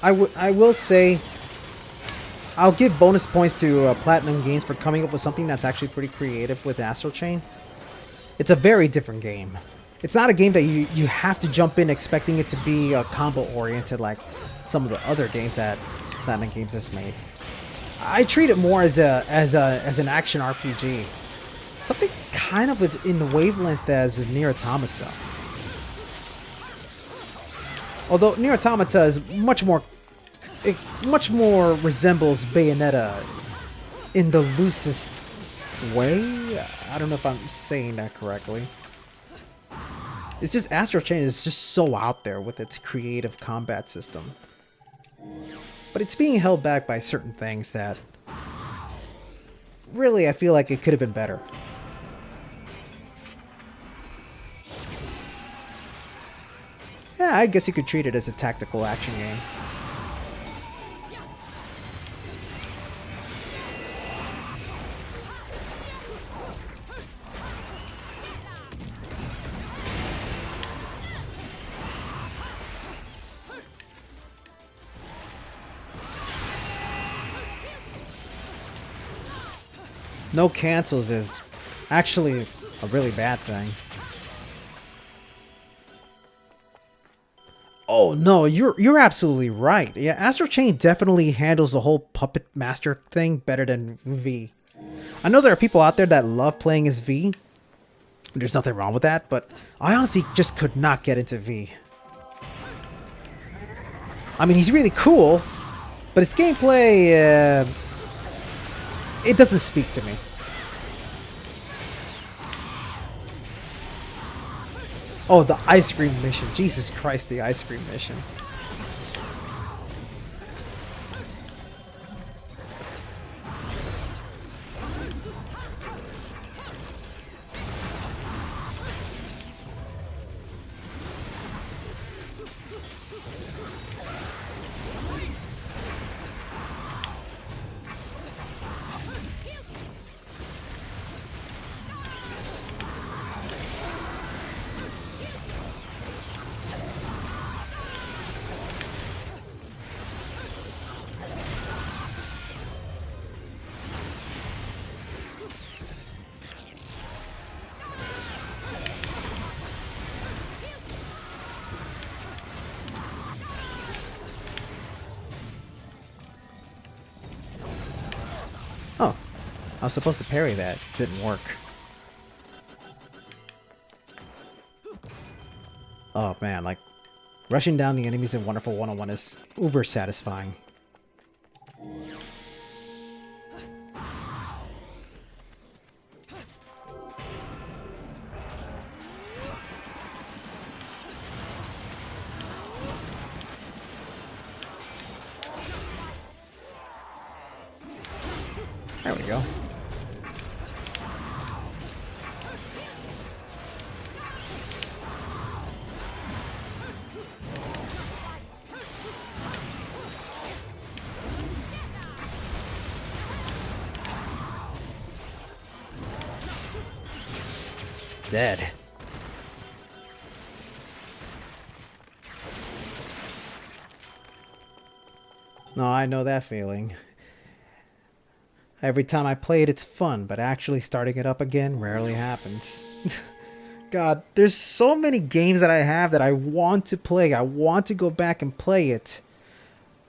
I will say I'll give bonus points to Platinum Games for coming up with something that's actually pretty creative with Astral Chain. It's a very different game. It's not a game that you have to jump in expecting it to be combo oriented like some of the other games that Platinum Games has made. I treat it more as an action RPG, something kind of within the wavelength as Nier Automata. Although Nier Automata is much more resembles Bayonetta in the loosest way. I don't know if I'm saying that correctly. It's just Astral Chain is just so out there with its creative combat system. But it's being held back by certain things that really I feel like it could have been better. Yeah, I guess you could treat it as a tactical action game. No cancels is actually a really bad thing. Oh no, you're absolutely right. Yeah, Astral Chain definitely handles the whole puppet master thing better than V. I know there are people out there that love playing as V. There's nothing wrong with that, but I honestly just could not get into V. I mean, he's really cool, but his gameplay, it doesn't speak to me. Oh, the ice cream mission. Jesus Christ, the ice cream mission. Oh, I was supposed to parry that. Didn't work. Oh man, like, rushing down the enemies in Wonderful 101 is uber satisfying. There we go. Dead. No, I know that feeling. Every time I play it, it's fun, but actually starting it up again rarely happens. God, there's so many games that I have that I want to play. I want to go back and play it.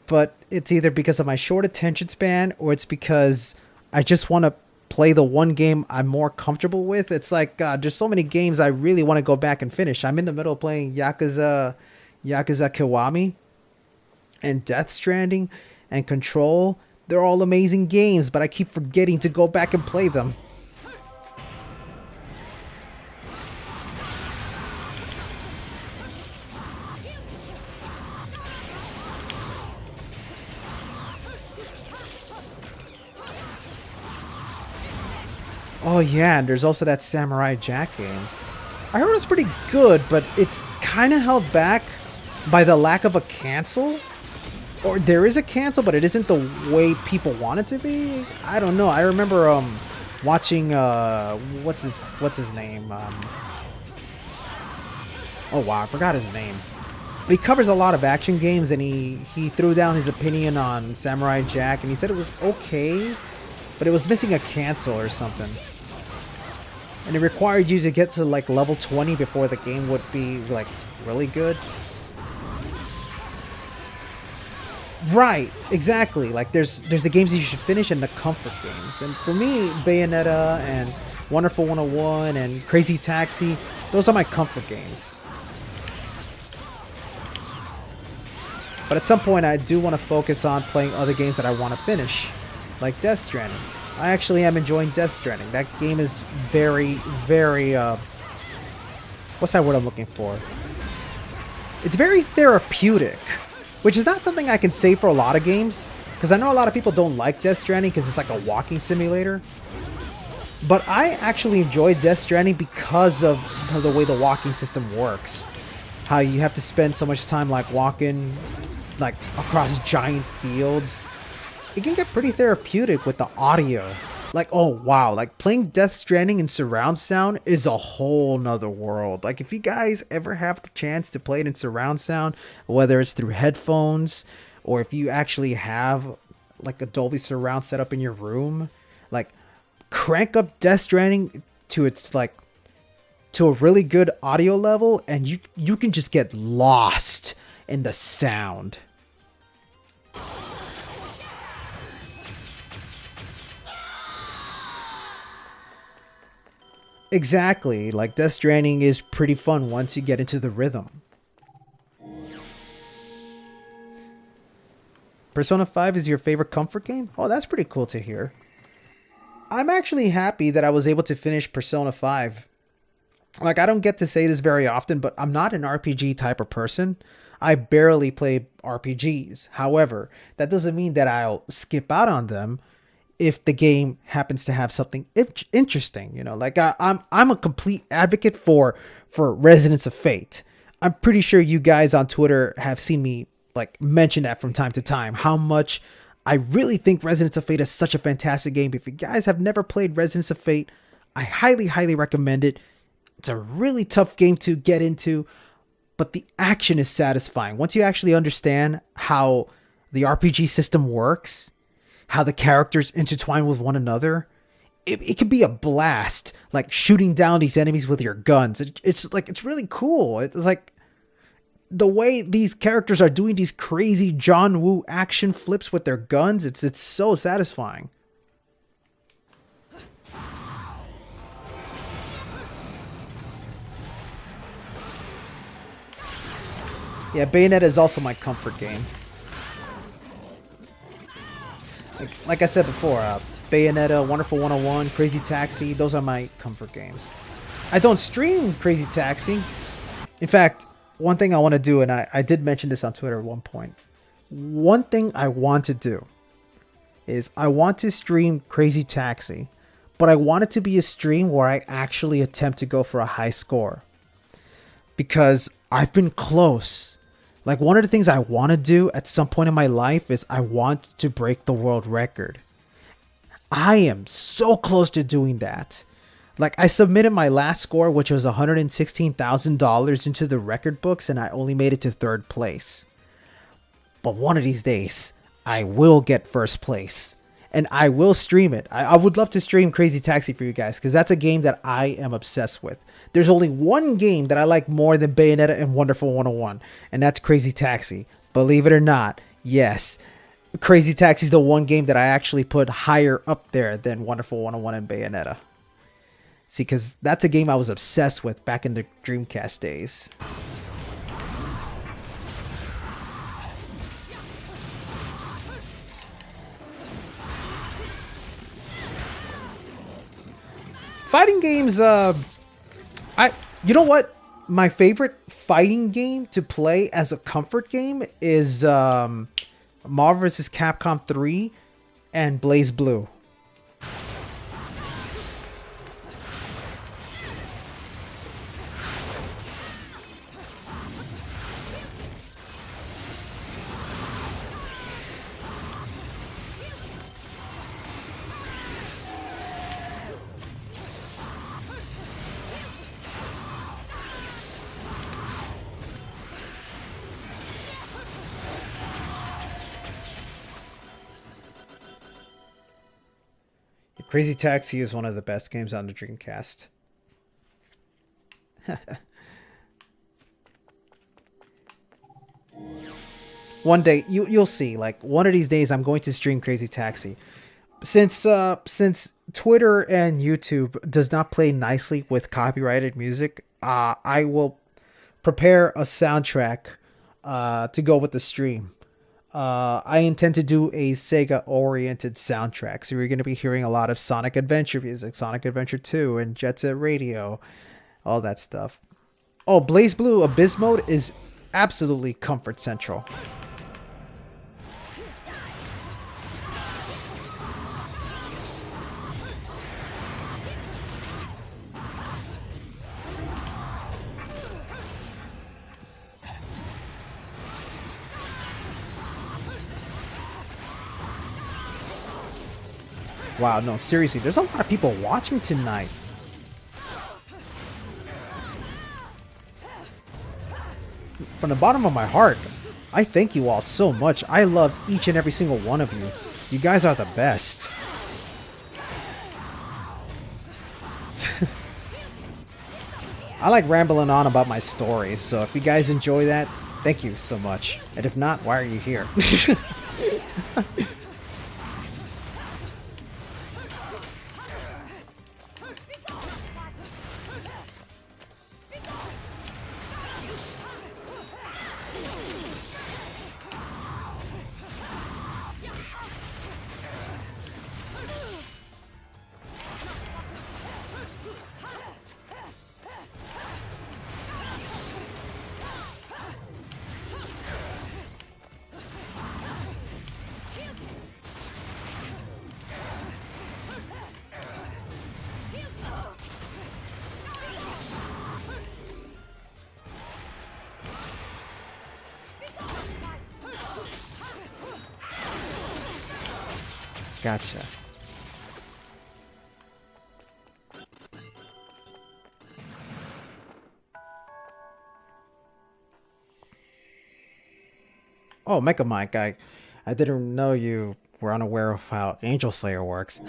But it's either because of my short attention span or it's because I just want to play the one game I'm more comfortable with. It's like, God, there's so many games I really want to go back and finish. I'm in the middle of playing Yakuza Kiwami and Death Stranding and Control. They're all amazing games, but I keep forgetting to go back and play them. Oh yeah, and there's also that Samurai Jack game. I heard it's pretty good, but it's kind of held back by the lack of a cancel. Or there is a cancel, but it isn't the way people want it to be. I don't know. I remember watching what's his name? Oh wow, I forgot his name. He covers a lot of action games, and he threw down his opinion on Samurai Jack, and he said it was okay, but it was missing a cancel or something. And it required you to get to like level 20 before the game would be like really good. Right, exactly. Like there's the games that you should finish and the comfort games. And for me, Bayonetta and Wonderful 101 and Crazy Taxi, those are my comfort games. But at some point I do want to focus on playing other games that I want to finish, like Death Stranding. I actually am enjoying Death Stranding. That game is very, very, what's that word I'm looking for? It's very therapeutic, which is not something I can say for a lot of games, because I know a lot of people don't like Death Stranding because it's like a walking simulator. But I actually enjoy Death Stranding because of the way the walking system works. How you have to spend so much time like walking like across giant fields. It can get pretty therapeutic with the audio. Like, oh wow, like playing Death Stranding in surround sound is a whole nother world. Like if you guys ever have the chance to play it in surround sound, whether it's through headphones or if you actually have like a Dolby surround set up in your room, like crank up Death Stranding to its like to a really good audio level, and you can just get lost in the sound. Exactly, like Death Stranding is pretty fun once you get into the rhythm. Persona 5 is your favorite comfort game? Oh, that's pretty cool to hear. I'm actually happy that I was able to finish Persona 5. Like, I don't get to say this very often, but I'm not an RPG type of person. I barely play RPGs. However, that doesn't mean that I'll skip out on them if the game happens to have something interesting. You know, like I'm a complete advocate for Resonance of Fate. I'm pretty sure you guys on Twitter have seen me like mention that from time to time, how much I really think Resonance of Fate is such a fantastic game. If you guys have never played Resonance of Fate, I highly, highly recommend it. It's a really tough game to get into, but the action is satisfying. Once you actually understand how the RPG system works, how the characters intertwine with one another, it can be a blast, like shooting down these enemies with your guns. It's really cool. It's like the way these characters are doing these crazy John Woo action flips with their guns. It's so satisfying. Yeah, Bayonetta is also my comfort game. Like I said before, Bayonetta, Wonderful 101, Crazy Taxi, those are my comfort games. I don't stream Crazy Taxi. In fact, one thing I want to do, and I did mention this on Twitter at one point. One thing I want to do is I want to stream Crazy Taxi, but I want it to be a stream where I actually attempt to go for a high score. Because I've been close. Like, one of the things I want to do at some point in my life is I want to break the world record. I am so close to doing that. Like, I submitted my last score, which was $116,000 into the record books, and I only made it to 3rd place. But one of these days, I will get 1st place. And I will stream it. I would love to stream Crazy Taxi for you guys, because that's a game that I am obsessed with. There's only one game that I like more than Bayonetta and Wonderful 101, and that's Crazy Taxi. Believe it or not, yes. Crazy Taxi is the one game that I actually put higher up there than Wonderful 101 and Bayonetta. See, because that's a game I was obsessed with back in the Dreamcast days. Fighting games, you know what? My favorite fighting game to play as a comfort game is Marvel vs. Capcom 3 and Blaze Blue. Crazy Taxi is one of the best games on the Dreamcast. One day you'll see. Like one of these days, I'm going to stream Crazy Taxi. Since Twitter and YouTube does not play nicely with copyrighted music, I will prepare a soundtrack to go with the stream. I intend to do a Sega-oriented soundtrack, so you're going to be hearing a lot of Sonic Adventure music, Sonic Adventure 2, and Jet Set Radio, all that stuff. Oh, Blaze Blue Abyss mode is absolutely comfort central. Wow, no, seriously, there's a lot of people watching tonight. From the bottom of my heart, I thank you all so much. I love each and every single one of you. You guys are the best. I like rambling on about my stories, so if you guys enjoy that, thank you so much. And if not, why are you here? Gotcha. Oh, Mecha Mike, I didn't know you were unaware of how Angel Slayer works.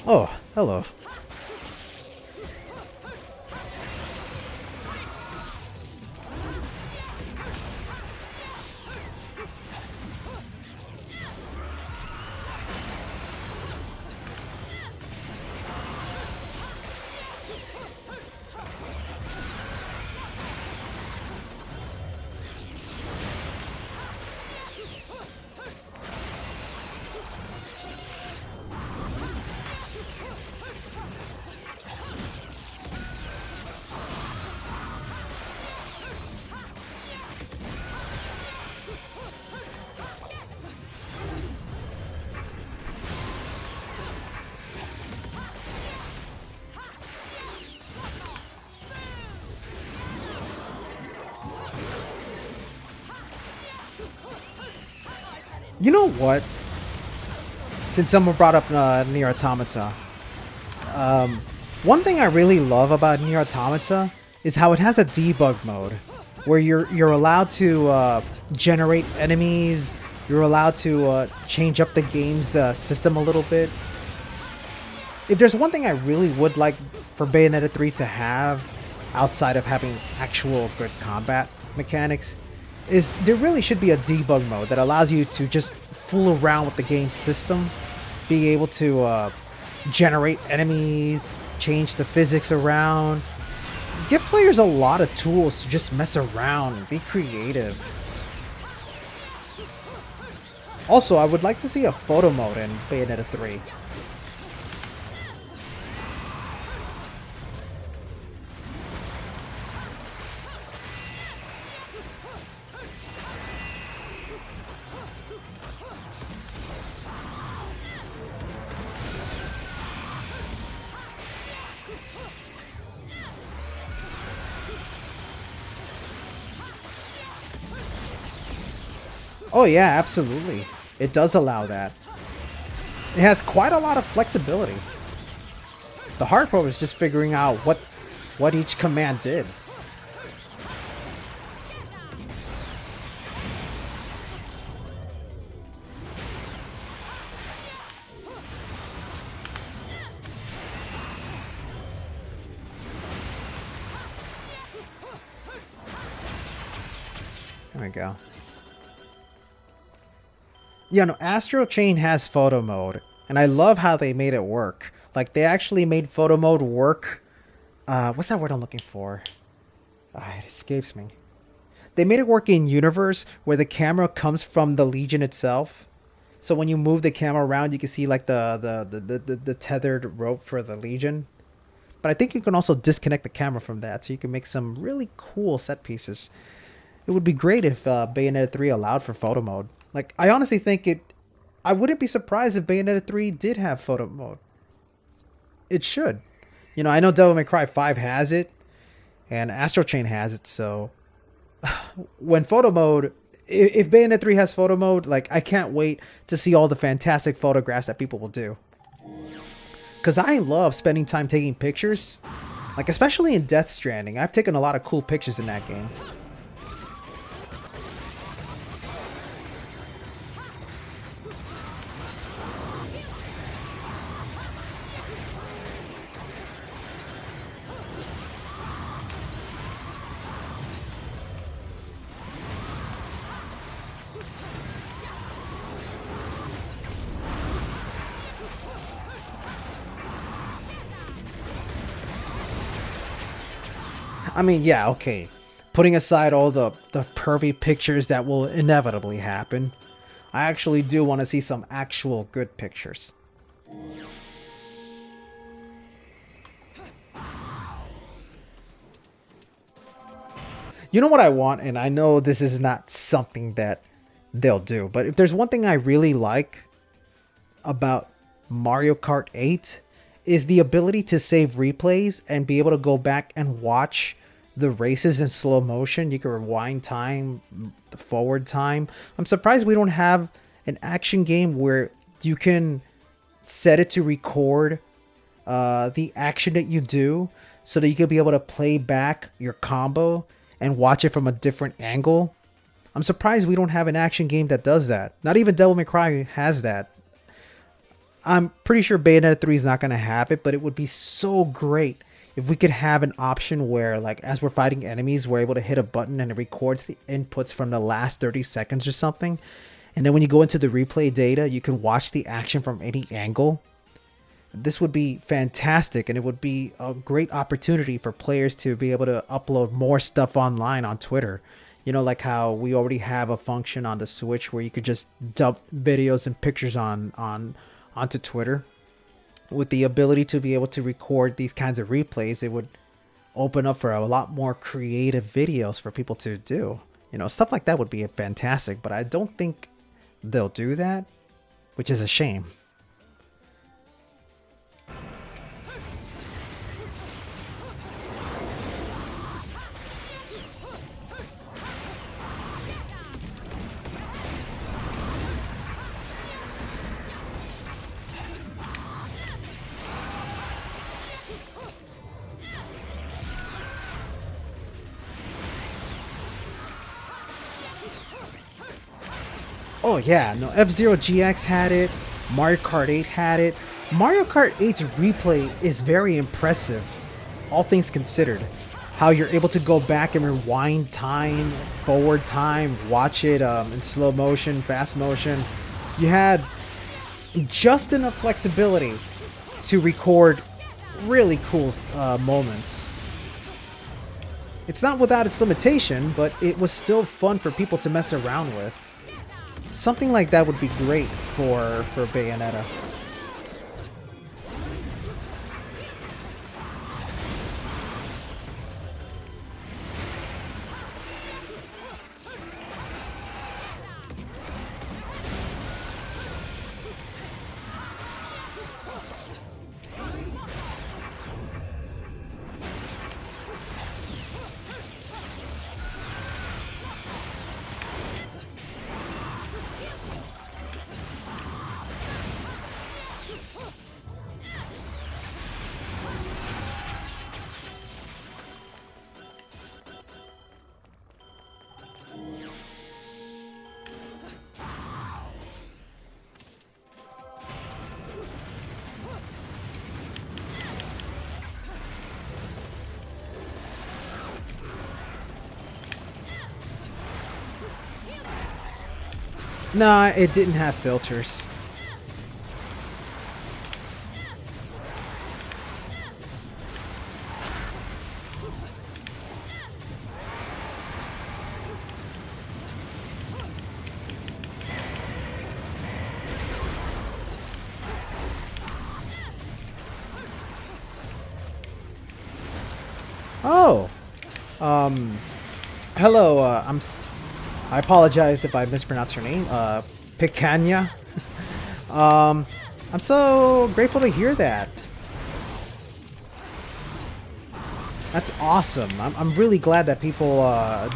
Oh, hello. You know what? Since someone brought up Nier Automata, one thing I really love about Nier Automata is how it has a debug mode, where you're allowed to generate enemies. You're allowed to change up the game's system a little bit. If there's one thing I really would like for Bayonetta 3 to have, outside of having actual good combat mechanics, is there really should be a debug mode that allows you to just fool around with the game system, be able to generate enemies, change the physics around, give players a lot of tools to just mess around and be creative. Also, I would like to see a photo mode in Bayonetta 3. Oh yeah, absolutely. It does allow that. It has quite a lot of flexibility. The hard part is just figuring out what each command did. There we go. Yeah, no, Astral Chain has photo mode, and I love how they made it work. Like, they actually made photo mode work. What's that word I'm looking for? It escapes me. They made it work in universe where the camera comes from the Legion itself. So when you move the camera around, you can see like the tethered rope for the Legion. But I think you can also disconnect the camera from that, so you can make some really cool set pieces. It would be great if Bayonetta 3 allowed for photo mode. Like, I honestly think it... I wouldn't be surprised if Bayonetta 3 did have photo mode. It should. You know, I know Devil May Cry 5 has it, and Astral Chain has it, so... when photo mode... If Bayonetta 3 has photo mode, like, I can't wait to see all the fantastic photographs that people will do. Because I love spending time taking pictures. Like, especially in Death Stranding. I've taken a lot of cool pictures in that game. I mean, yeah, okay. Putting aside all the pervy pictures that will inevitably happen, I actually do want to see some actual good pictures. You know what I want, and I know this is not something that they'll do, but if there's one thing I really like about Mario Kart 8 is the ability to save replays and be able to go back and watch the races in slow motion. You can rewind time, the forward time. I'm surprised we don't have an action game where you can set it to record the action that you do so that you can be able to play back your combo and watch it from a different angle. I'm surprised we don't have an action game that does that. Not even Devil May Cry has that. I'm pretty sure Bayonetta 3 is not going to have it, but it would be so great if we could have an option where, like, as we're fighting enemies, we're able to hit a button and it records the inputs from the last 30 seconds or something. And then when you go into the replay data, you can watch the action from any angle. This would be fantastic, and it would be a great opportunity for players to be able to upload more stuff online on Twitter. You know, like how we already have a function on the Switch where you could just dump videos and pictures onto Twitter. With the ability to be able to record these kinds of replays, it would open up for a lot more creative videos for people to do. You know, stuff like that would be fantastic, but I don't think they'll do that, which is a shame. Oh yeah, no, F-Zero GX had it, Mario Kart 8 had it. Mario Kart 8's replay is very impressive, all things considered. How you're able to go back and rewind time, forward time, watch it in slow motion, fast motion. You had just enough flexibility to record really cool moments. It's not without its limitation, but it was still fun for people to mess around with. Something like that would be great for Bayonetta. Nah, it didn't have filters. Oh, hello. I apologize if I mispronounced your name. Picanha. I'm so grateful to hear that. That's awesome. I'm really glad that people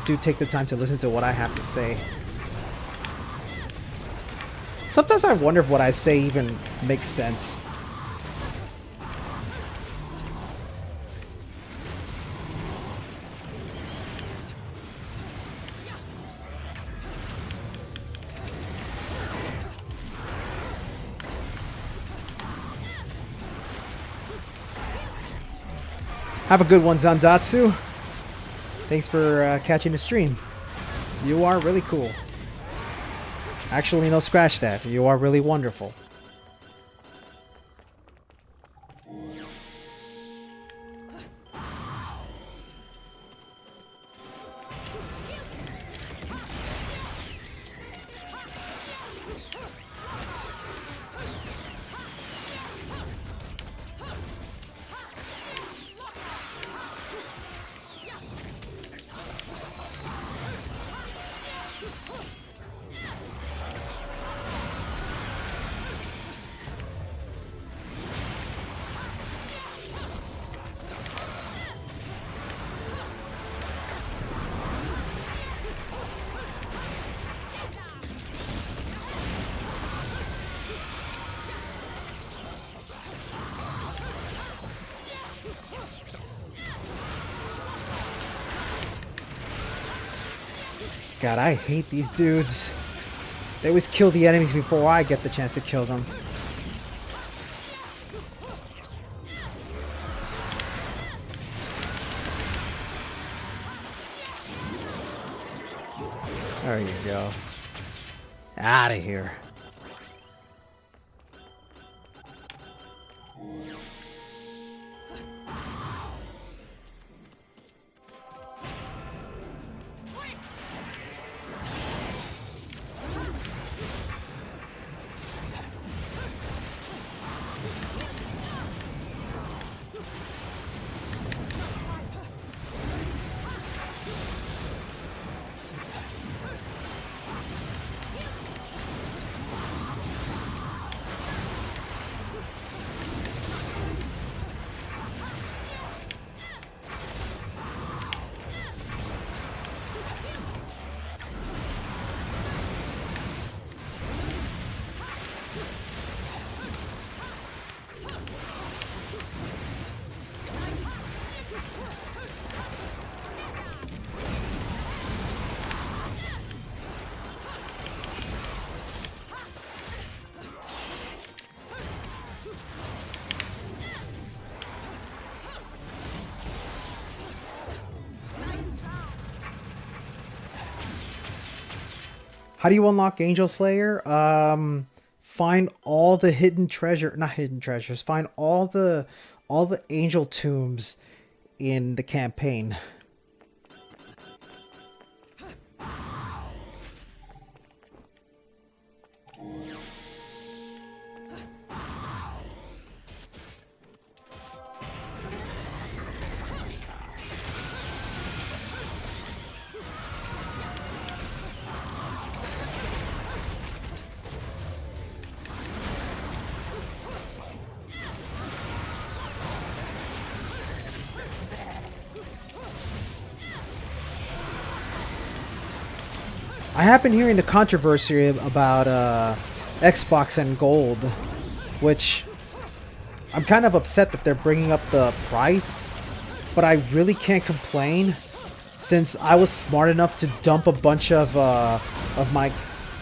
do take the time to listen to what I have to say. Sometimes I wonder if what I say even makes sense. Have a good one, Zandatsu. Thanks for catching the stream. You are really cool. Actually, no, scratch that. You are really wonderful. God, I hate these dudes. They always kill the enemies before I get the chance to kill them. There you go. Out of here. How do you unlock Angel Slayer? Find all the hidden treasure, not hidden treasures. Find all the angel tombs in the campaign. I have been hearing the controversy about Xbox and Gold, which I'm kind of upset that they're bringing up the price, but I really can't complain since I was smart enough to dump a bunch of my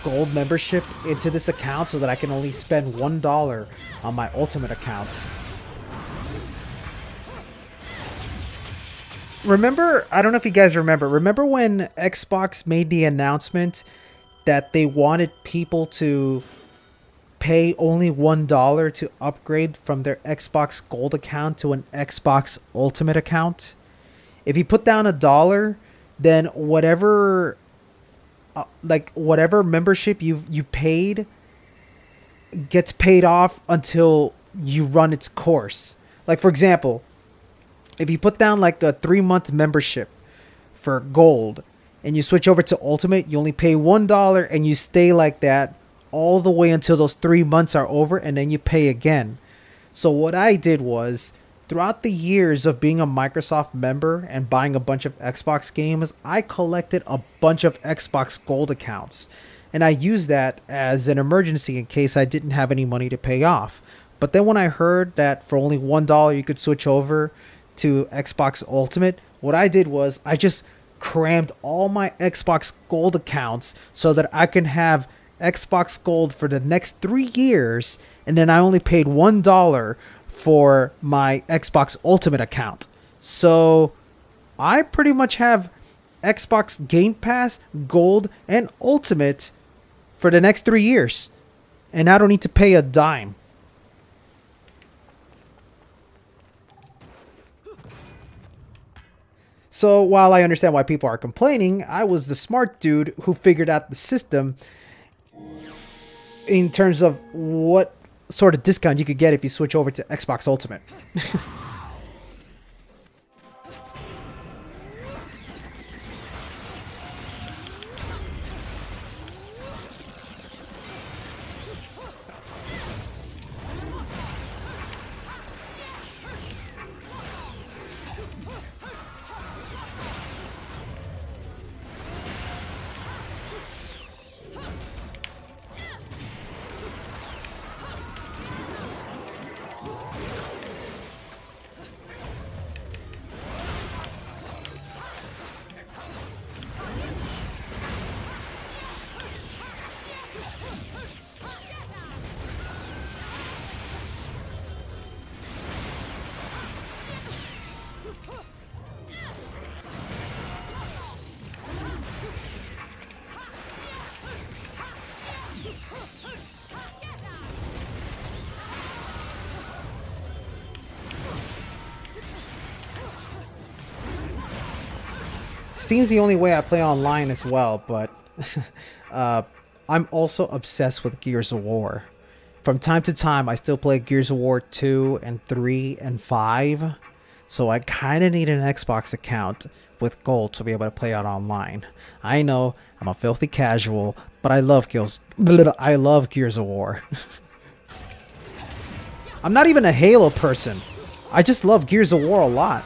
Gold membership into this account so that I can only spend $1 on my Ultimate account. Remember, I don't know if you guys remember when Xbox made the announcement that they wanted people to pay only $1 to upgrade from their Xbox Gold account to an Xbox Ultimate account. If you put down $1, then whatever whatever membership you paid gets paid off until you run its course. Like, for example, if you put down like a 3-month membership for Gold and you switch over to Ultimate, you only pay $1 and you stay like that all the way until those 3 months are over, and then you pay again. So what I did was, throughout the years of being a Microsoft member and buying a bunch of Xbox games, I collected a bunch of Xbox Gold accounts. And I used that as an emergency in case I didn't have any money to pay off. But then when I heard that for only $1 you could switch over to Xbox Ultimate, what I did was I just crammed all my Xbox Gold accounts so that I can have Xbox Gold for the next 3 years, and then I only paid $1 for my Xbox Ultimate account. So I pretty much have Xbox Game Pass, Gold, and Ultimate for the next 3 years, and I don't need to pay a dime. So while I understand why people are complaining, I was the smart dude who figured out the system in terms of what sort of discount you could get if you switch over to Xbox Ultimate. Steam's the only way I play online as well, but I'm also obsessed with Gears of War. From time to time, I still play Gears of War 2 and 3 and 5, so I kind of need an Xbox account with Gold to be able to play out online. I know I'm a filthy casual, but I love Gears of War. I'm not even a Halo person. I just love Gears of War a lot.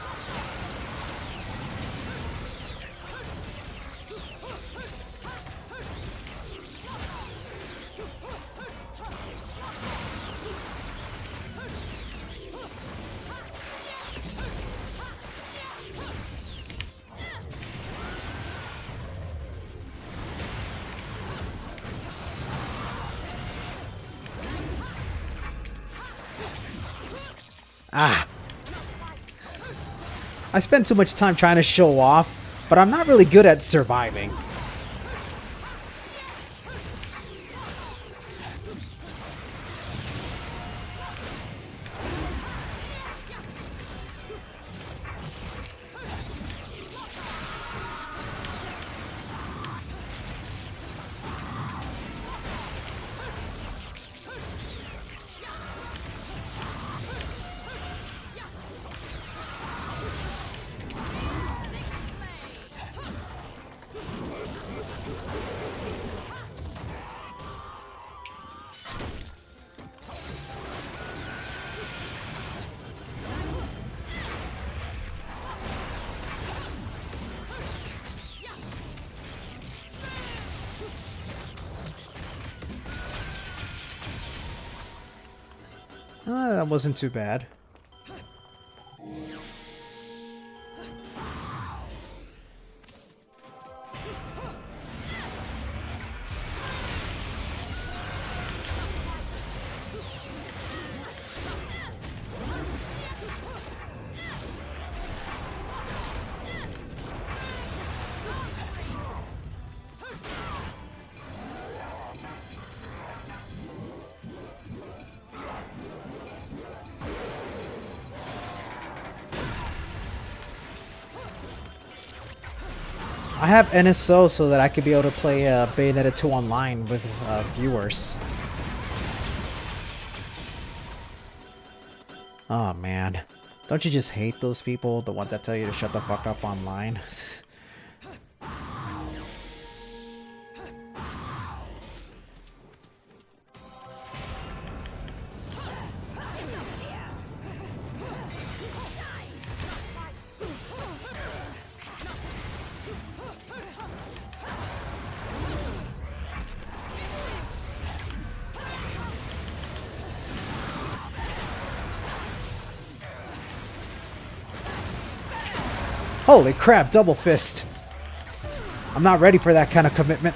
Ah. I spend too much time trying to show off, but I'm not really good at surviving. That wasn't too bad. I have NSO so that I could be able to play Bayonetta 2 online with viewers. Oh man. Don't you just hate those people? The ones that tell you to shut the fuck up online? Holy crap, double fist. I'm not ready for that kind of commitment.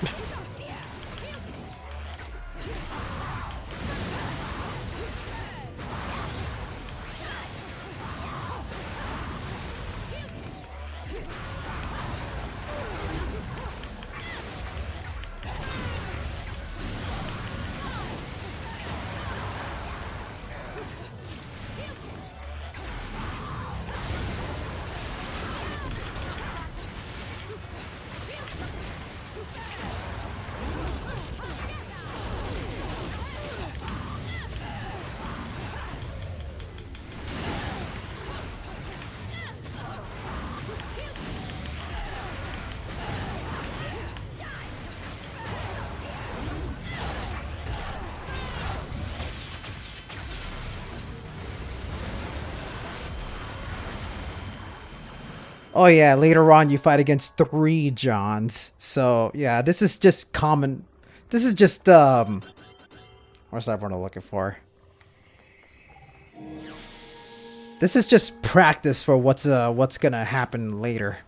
Oh yeah, later on you fight against 3 Johns. So yeah, this is just common. This is just what's that word I'm looking for? This is just practice for what's gonna happen later.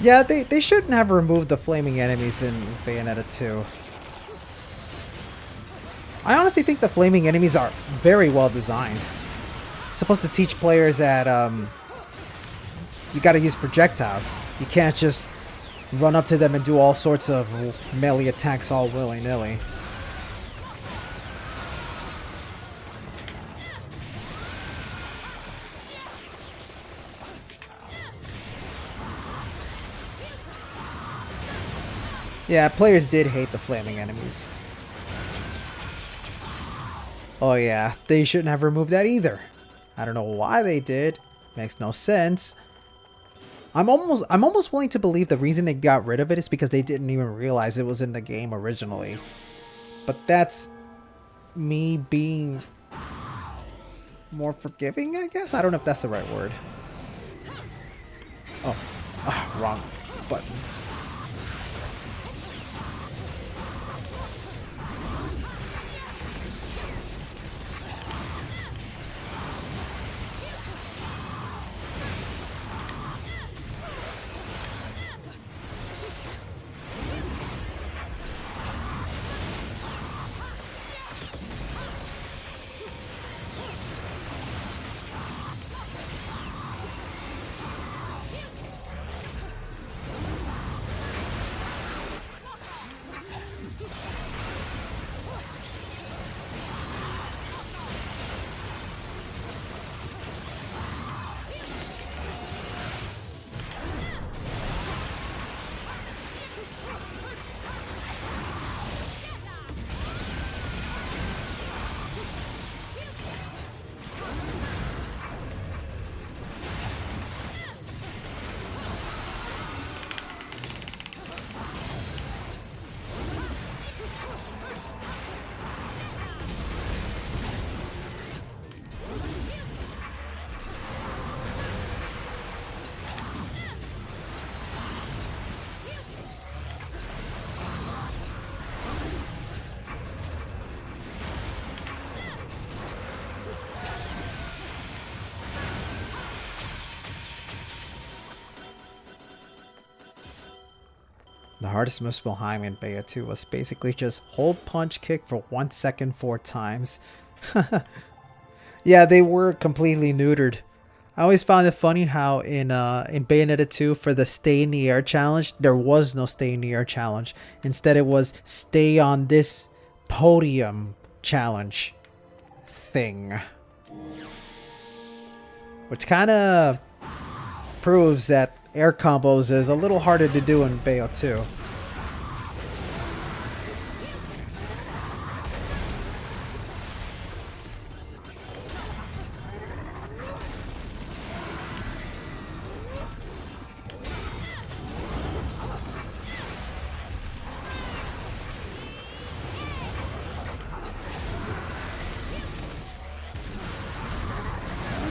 Yeah, they shouldn't have removed the flaming enemies in Bayonetta 2. I honestly think the flaming enemies are very well designed. It's supposed to teach players that you gotta use projectiles. You can't just run up to them and do all sorts of melee attacks all willy-nilly. Yeah, players did hate the flaming enemies. Oh yeah, they shouldn't have removed that either. I don't know why they did. Makes no sense. I'm almost willing to believe the reason they got rid of it is because they didn't even realize it was in the game originally. But that's me being more forgiving, I guess? I don't know if that's the right word. Oh, wrong button. The hardest Muspelheim in Bayonetta 2 was basically just hold punch kick for 1 second 4 times. Yeah, they were completely neutered. I always found it funny how in Bayonetta 2 for the stay in the air challenge, there was no stay in the air challenge. Instead it was stay on this podium challenge thing. Which kind of proves that air combos is a little harder to do in Bayo 2.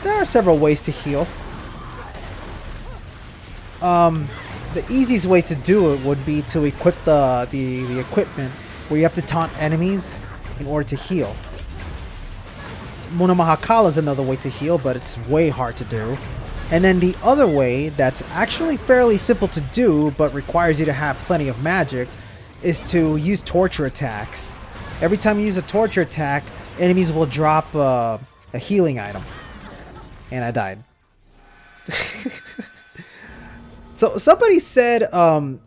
There are several ways to heal. The easiest way to do it would be to equip the equipment where you have to taunt enemies in order to heal. Muna Mahakala is another way to heal, but it's way hard to do. And then the other way, that's actually fairly simple to do, but requires you to have plenty of magic, is to use torture attacks. Every time you use a torture attack, enemies will drop a healing item. And I died. So somebody said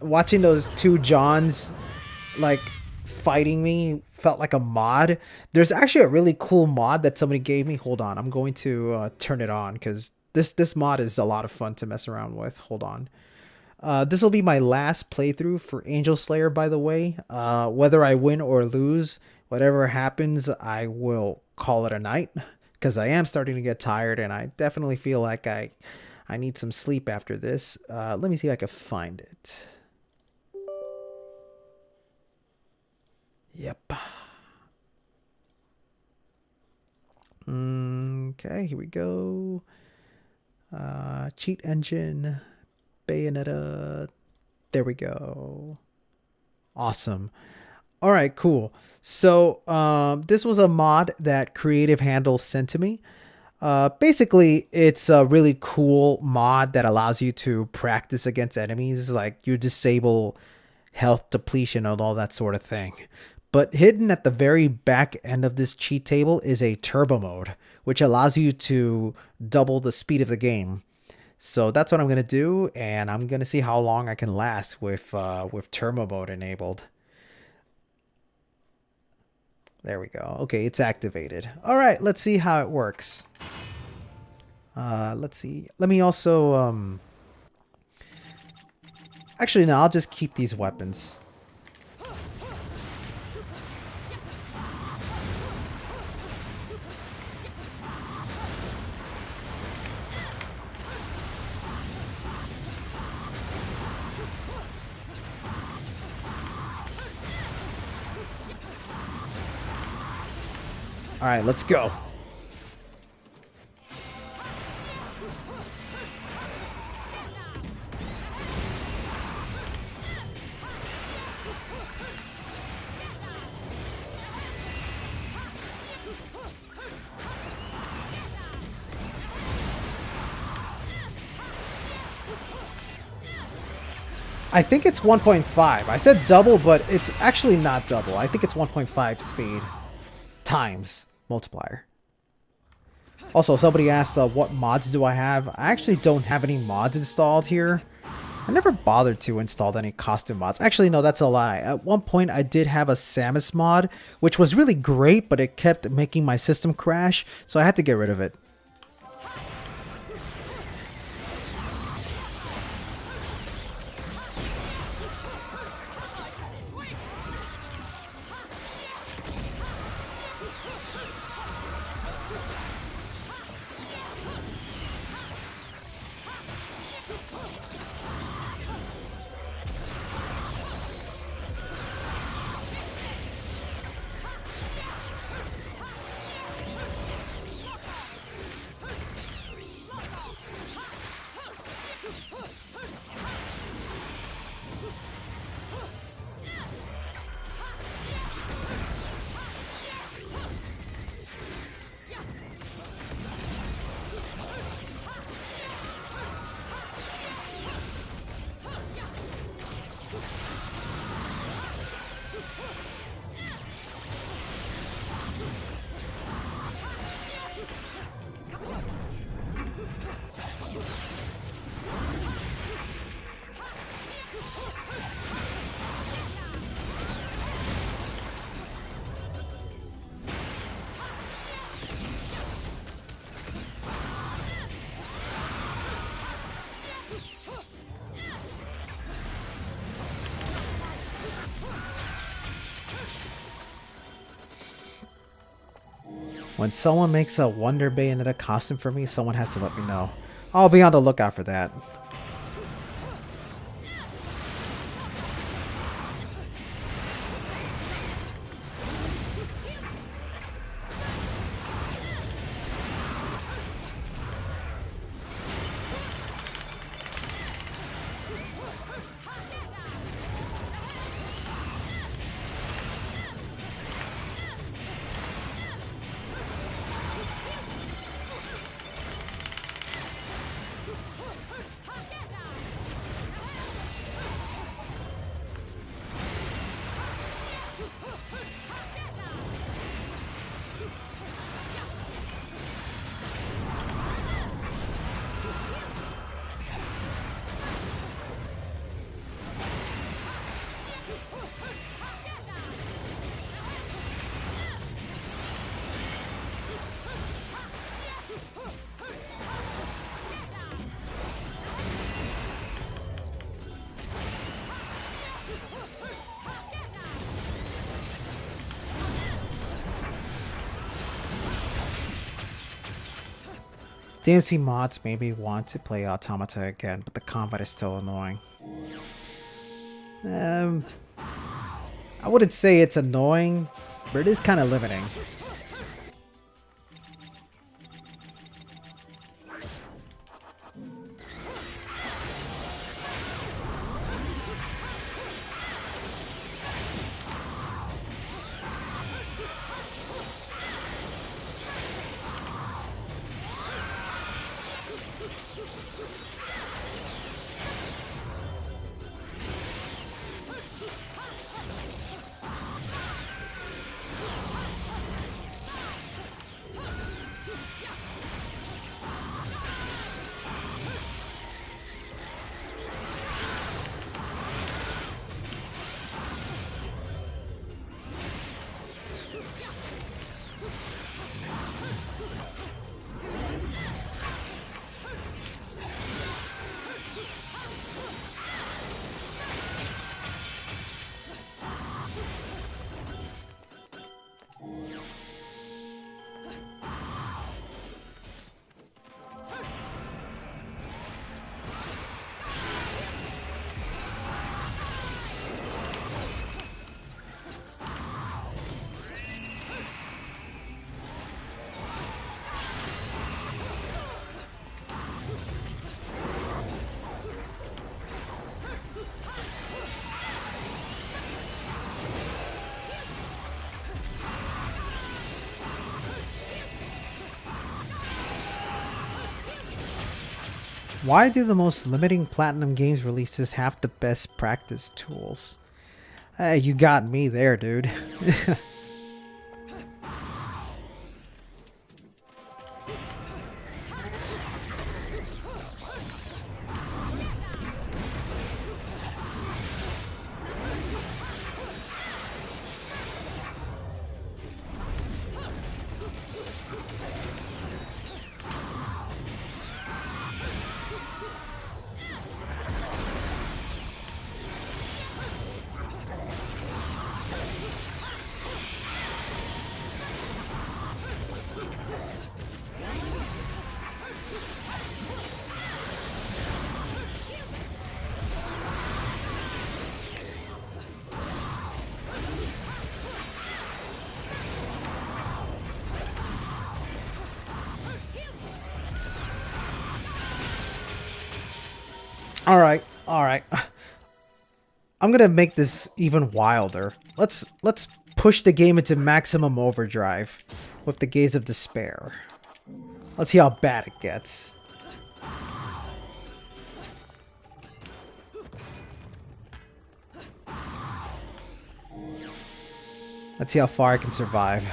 watching those two Johns like fighting me felt like a mod. There's actually a really cool mod that somebody gave me. Hold on, I'm going to turn it on because this mod is a lot of fun to mess around with. Hold on. This will be my last playthrough for Angel Slayer, by the way. Whether I win or lose, whatever happens, I will call it a night. Because I am starting to get tired and I definitely feel like I need some sleep after this. Let me see if I can find it. Yep. Okay, here we go. Cheat engine. Bayonetta. There we go. Awesome. All right, cool. So this was a mod that Creative Handle sent to me. Basically, it's a really cool mod that allows you to practice against enemies. Like you disable health depletion and all that sort of thing. But hidden at the very back end of this cheat table is a turbo mode, which allows you to double the speed of the game. So that's what I'm going to do, and I'm going to see how long I can last with turbo mode enabled. There we go. Okay, it's activated. All right, let's see how it works. Let's see. Let me also... Actually, no, I'll just keep these weapons. All right, let's go. I think it's 1.5. I said double, but it's actually not double. I think it's 1.5 speed times multiplier. Also, somebody asked what mods do I have. I actually don't have any mods installed here. I never bothered to install any costume mods. Actually, no, that's a lie. At one point, I did have a Samus mod, which was really great, but it kept making my system crash, so I had to get rid of it. When someone makes a Wonder Bayonetta costume for me, someone has to let me know. I'll be on the lookout for that. DMC mods made me want to play Automata again, but the combat is still annoying. I wouldn't say it's annoying, but it is kind of limiting. Why do the most limiting Platinum Games releases have the best practice tools? You got me there, dude. All right. I'm gonna make this even wilder. Let's push the game into maximum overdrive with the Gaze of Despair. Let's see how bad it gets. Let's see how far I can survive.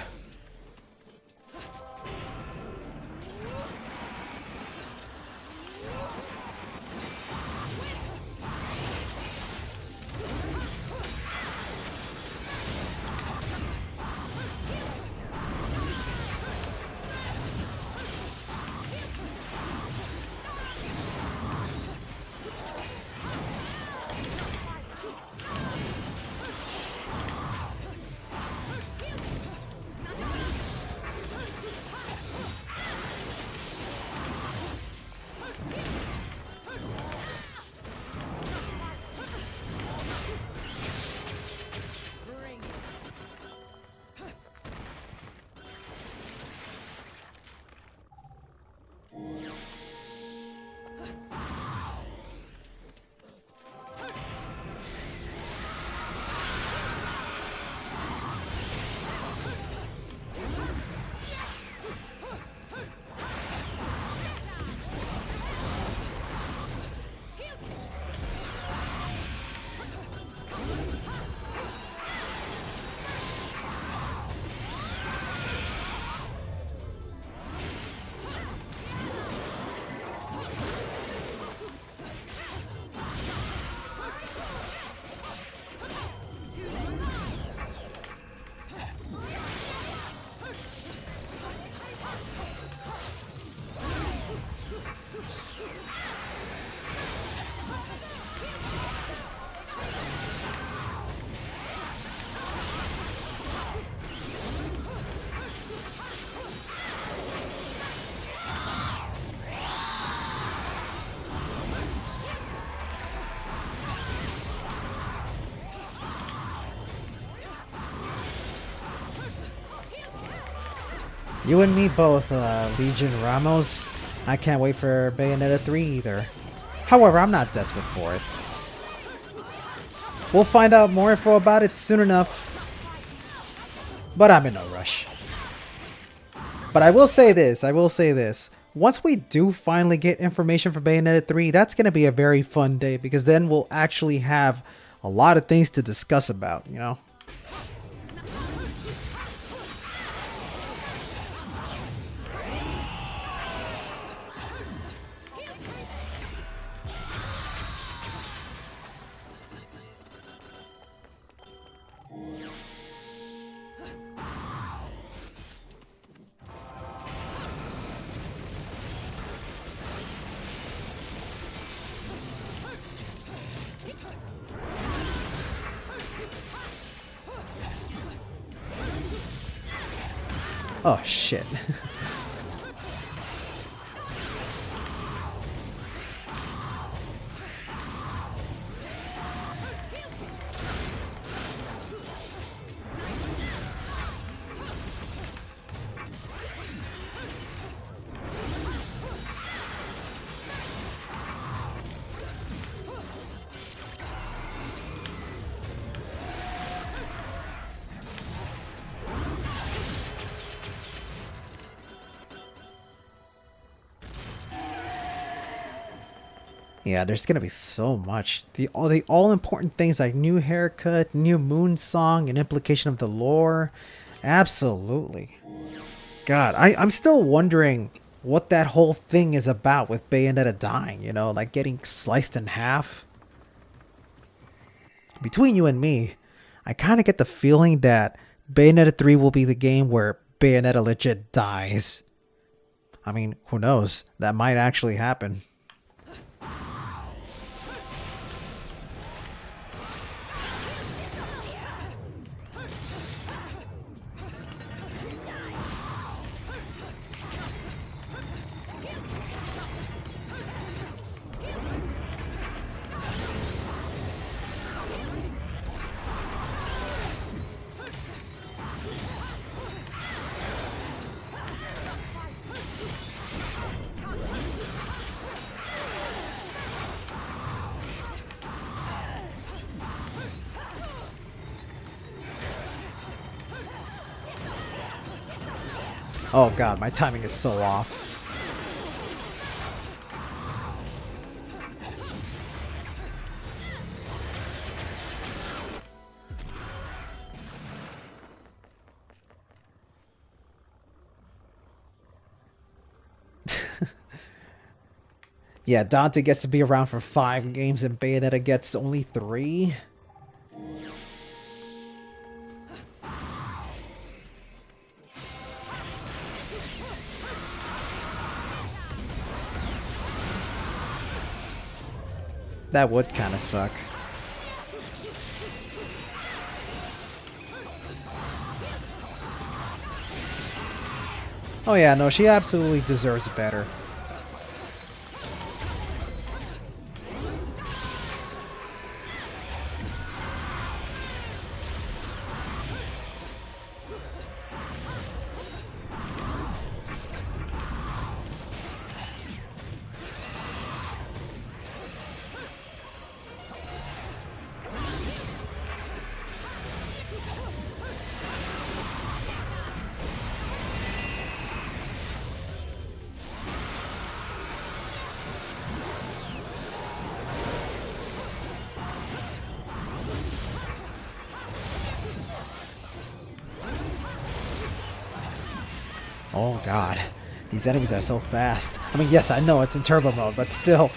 You and me both, Legion Ramos. I can't wait for Bayonetta 3 either. However, I'm not desperate for it. We'll find out more info about it soon enough. But I'm in no rush. But I will say this. Once we do finally get information for Bayonetta 3, that's going to be a very fun day, because then we'll actually have a lot of things to discuss about, you know? Oh, shit. Yeah, there's gonna be so much. The all important things like new haircut, new moon song, and implication of the lore. Absolutely. God, I'm still wondering what that whole thing is about with Bayonetta dying, you know, like getting sliced in half. Between you and me, I kind of get the feeling that Bayonetta 3 will be the game where Bayonetta legit dies. I mean, who knows? That might actually happen. Oh god, my timing is so off. Yeah, Dante gets to be around for 5 games and Bayonetta gets only 3. That would kind of suck. Oh yeah, no, she absolutely deserves better. Oh god, these enemies are so fast. I mean, yes, I know it's in turbo mode, but still.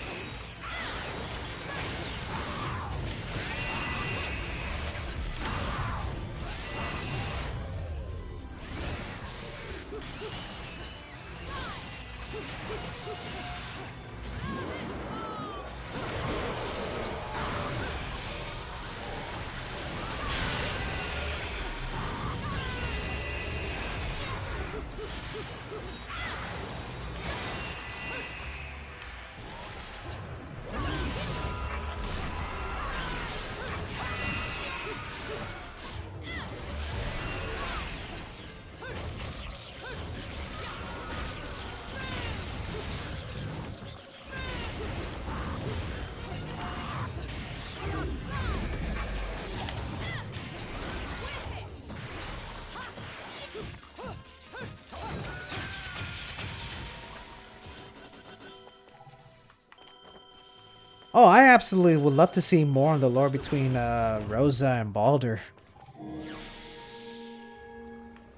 Oh, I absolutely would love to see more on the lore between Rosa and Balder.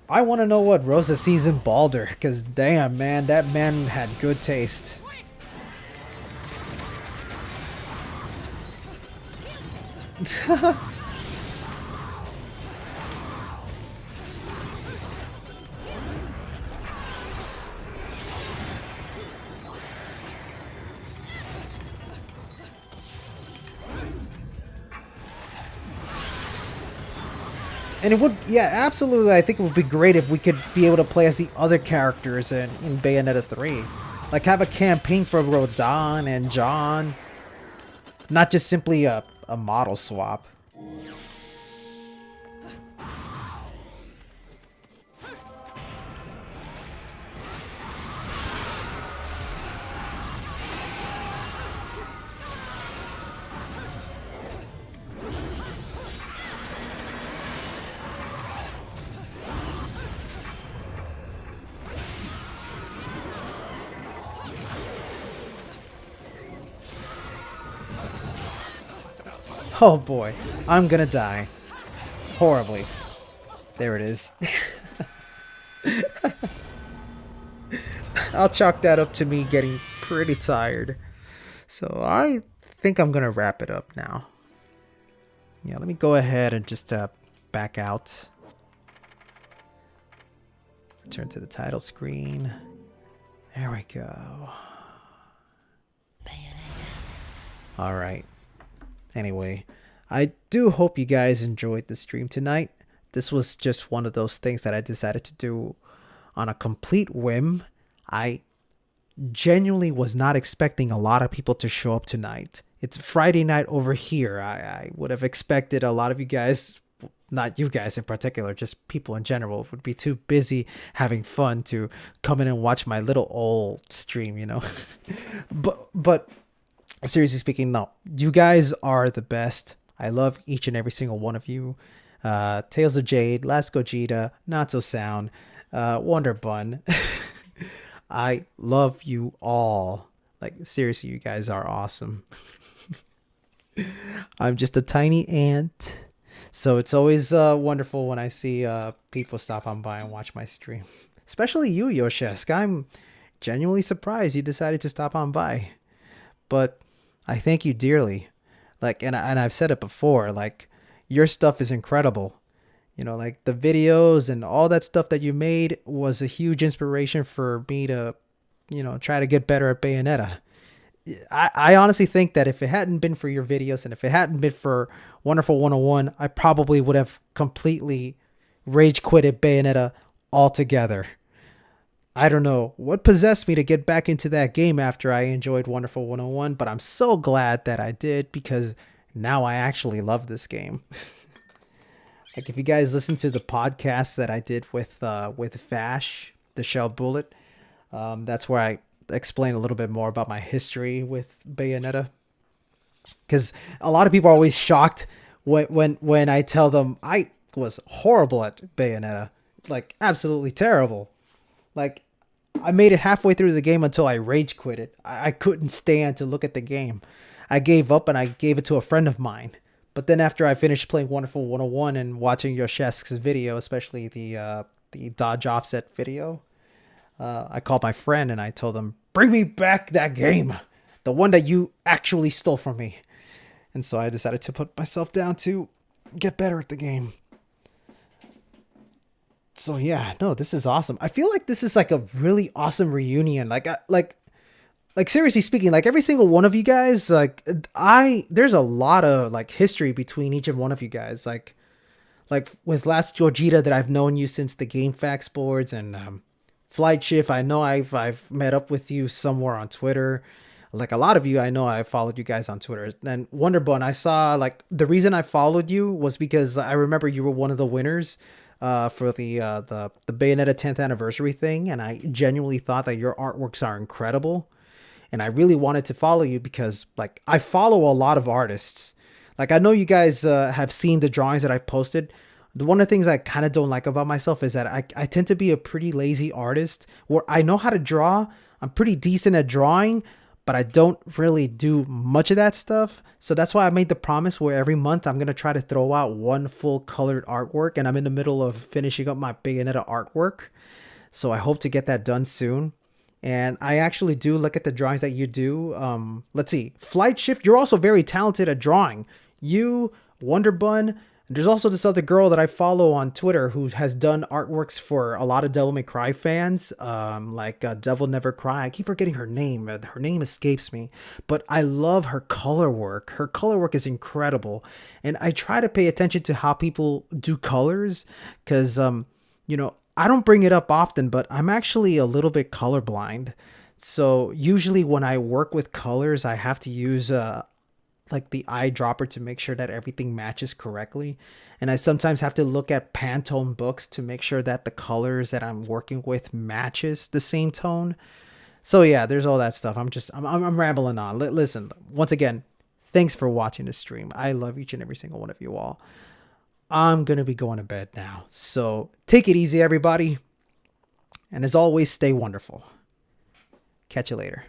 I want to know what Rosa sees in Balder, because damn, man, that man had good taste. And it would, yeah, absolutely. I think it would be great if we could be able to play as the other characters in Bayonetta 3. Like, have a campaign for Rodan and John. Not just simply a model swap. Oh boy, I'm gonna die. Horribly. There it is. I'll chalk that up to me getting pretty tired. So I think I'm gonna wrap it up now. Yeah, let me go ahead and just back out. Return to the title screen. There we go. Alright. Anyway, I do hope you guys enjoyed the stream tonight. This was just one of those things that I decided to do on a complete whim. I genuinely was not expecting a lot of people to show up tonight. It's Friday night over here. I would have expected a lot of you guys, not you guys in particular, just people in general, would be too busy having fun to come in and watch my little old stream, you know. but seriously speaking, no, you guys are the best. I love each and every single one of you. Tales of Jade, Last Gogeta, Not So Sound, Wonder Bun. I love you all. Like, seriously, you guys are awesome. I'm just a tiny ant. So it's always wonderful when I see people stop on by and watch my stream. Especially you, Yoshesk. I'm genuinely surprised you decided to stop on by. But I thank you dearly. Like, and I've said it before, like, your stuff is incredible. You know, like, the videos and all that stuff that you made was a huge inspiration for me to, you know, try to get better at Bayonetta. I honestly think that if it hadn't been for your videos and if it hadn't been for Wonderful 101, I probably would have completely rage quitted Bayonetta altogether. I don't know what possessed me to get back into that game after I enjoyed Wonderful 101, but I'm so glad that I did because now I actually love this game. Like, if you guys listen to the podcast that I did with Vash, the Shell Bullet, that's where I explain a little bit more about my history with Bayonetta. Because a lot of people are always shocked when I tell them I was horrible at Bayonetta, like absolutely terrible. Like, I made it halfway through the game until I rage quit it. I couldn't stand to look at the game. I gave up and I gave it to a friend of mine. But then after I finished playing Wonderful 101 and watching Yoshesk's video, especially the dodge offset video, I called my friend and I told him, bring me back that game. The one that you actually stole from me. And so I decided to put myself down to get better at the game. So yeah, no, this is awesome. I feel like this is like a really awesome reunion. Like seriously speaking, like every single one of you guys, like there's a lot of like history between each and one of you guys. Like with Last Gogeta that I've known you since the Game Facts boards, and Flight Shift, I know I've met up with you somewhere on Twitter. Like a lot of you, I know I followed you guys on Twitter. And Wonder Bun, I saw, like, the reason I followed you was because I remember you were one of the winners for the Bayonetta 10th anniversary thing, and I genuinely thought that your artworks are incredible. And I really wanted to follow you because, like, I follow a lot of artists. Like, I know you guys have seen the drawings that I've posted. One of the things I kind of don't like about myself is that I tend to be a pretty lazy artist where I know how to draw. I'm pretty decent at drawing, but I don't really do much of that stuff. So that's why I made the promise where every month I'm going to try to throw out one full colored artwork, and I'm in the middle of finishing up my Bayonetta artwork. So I hope to get that done soon. And I actually do look at the drawings that you do. Let's see. Flight Shift, you're also very talented at drawing. You, Wonder Bun, and there's also this other girl that I follow on Twitter who has done artworks for a lot of Devil May Cry fans, like Devil Never Cry. I keep forgetting her name. Her name escapes me. But I love her color work. Her color work is incredible. And I try to pay attention to how people do colors because, you know, I don't bring it up often, but I'm actually a little bit colorblind. So usually when I work with colors, I have to use like the eyedropper to make sure that everything matches correctly. And I sometimes have to look at Pantone books to make sure that the colors that I'm working with matches the same tone. So yeah, there's all that stuff. I'm rambling on. Listen, once again, thanks for watching the stream. I love each and every single one of you all. I'm going to be going to bed now. So take it easy, everybody. And as always, stay wonderful. Catch you later.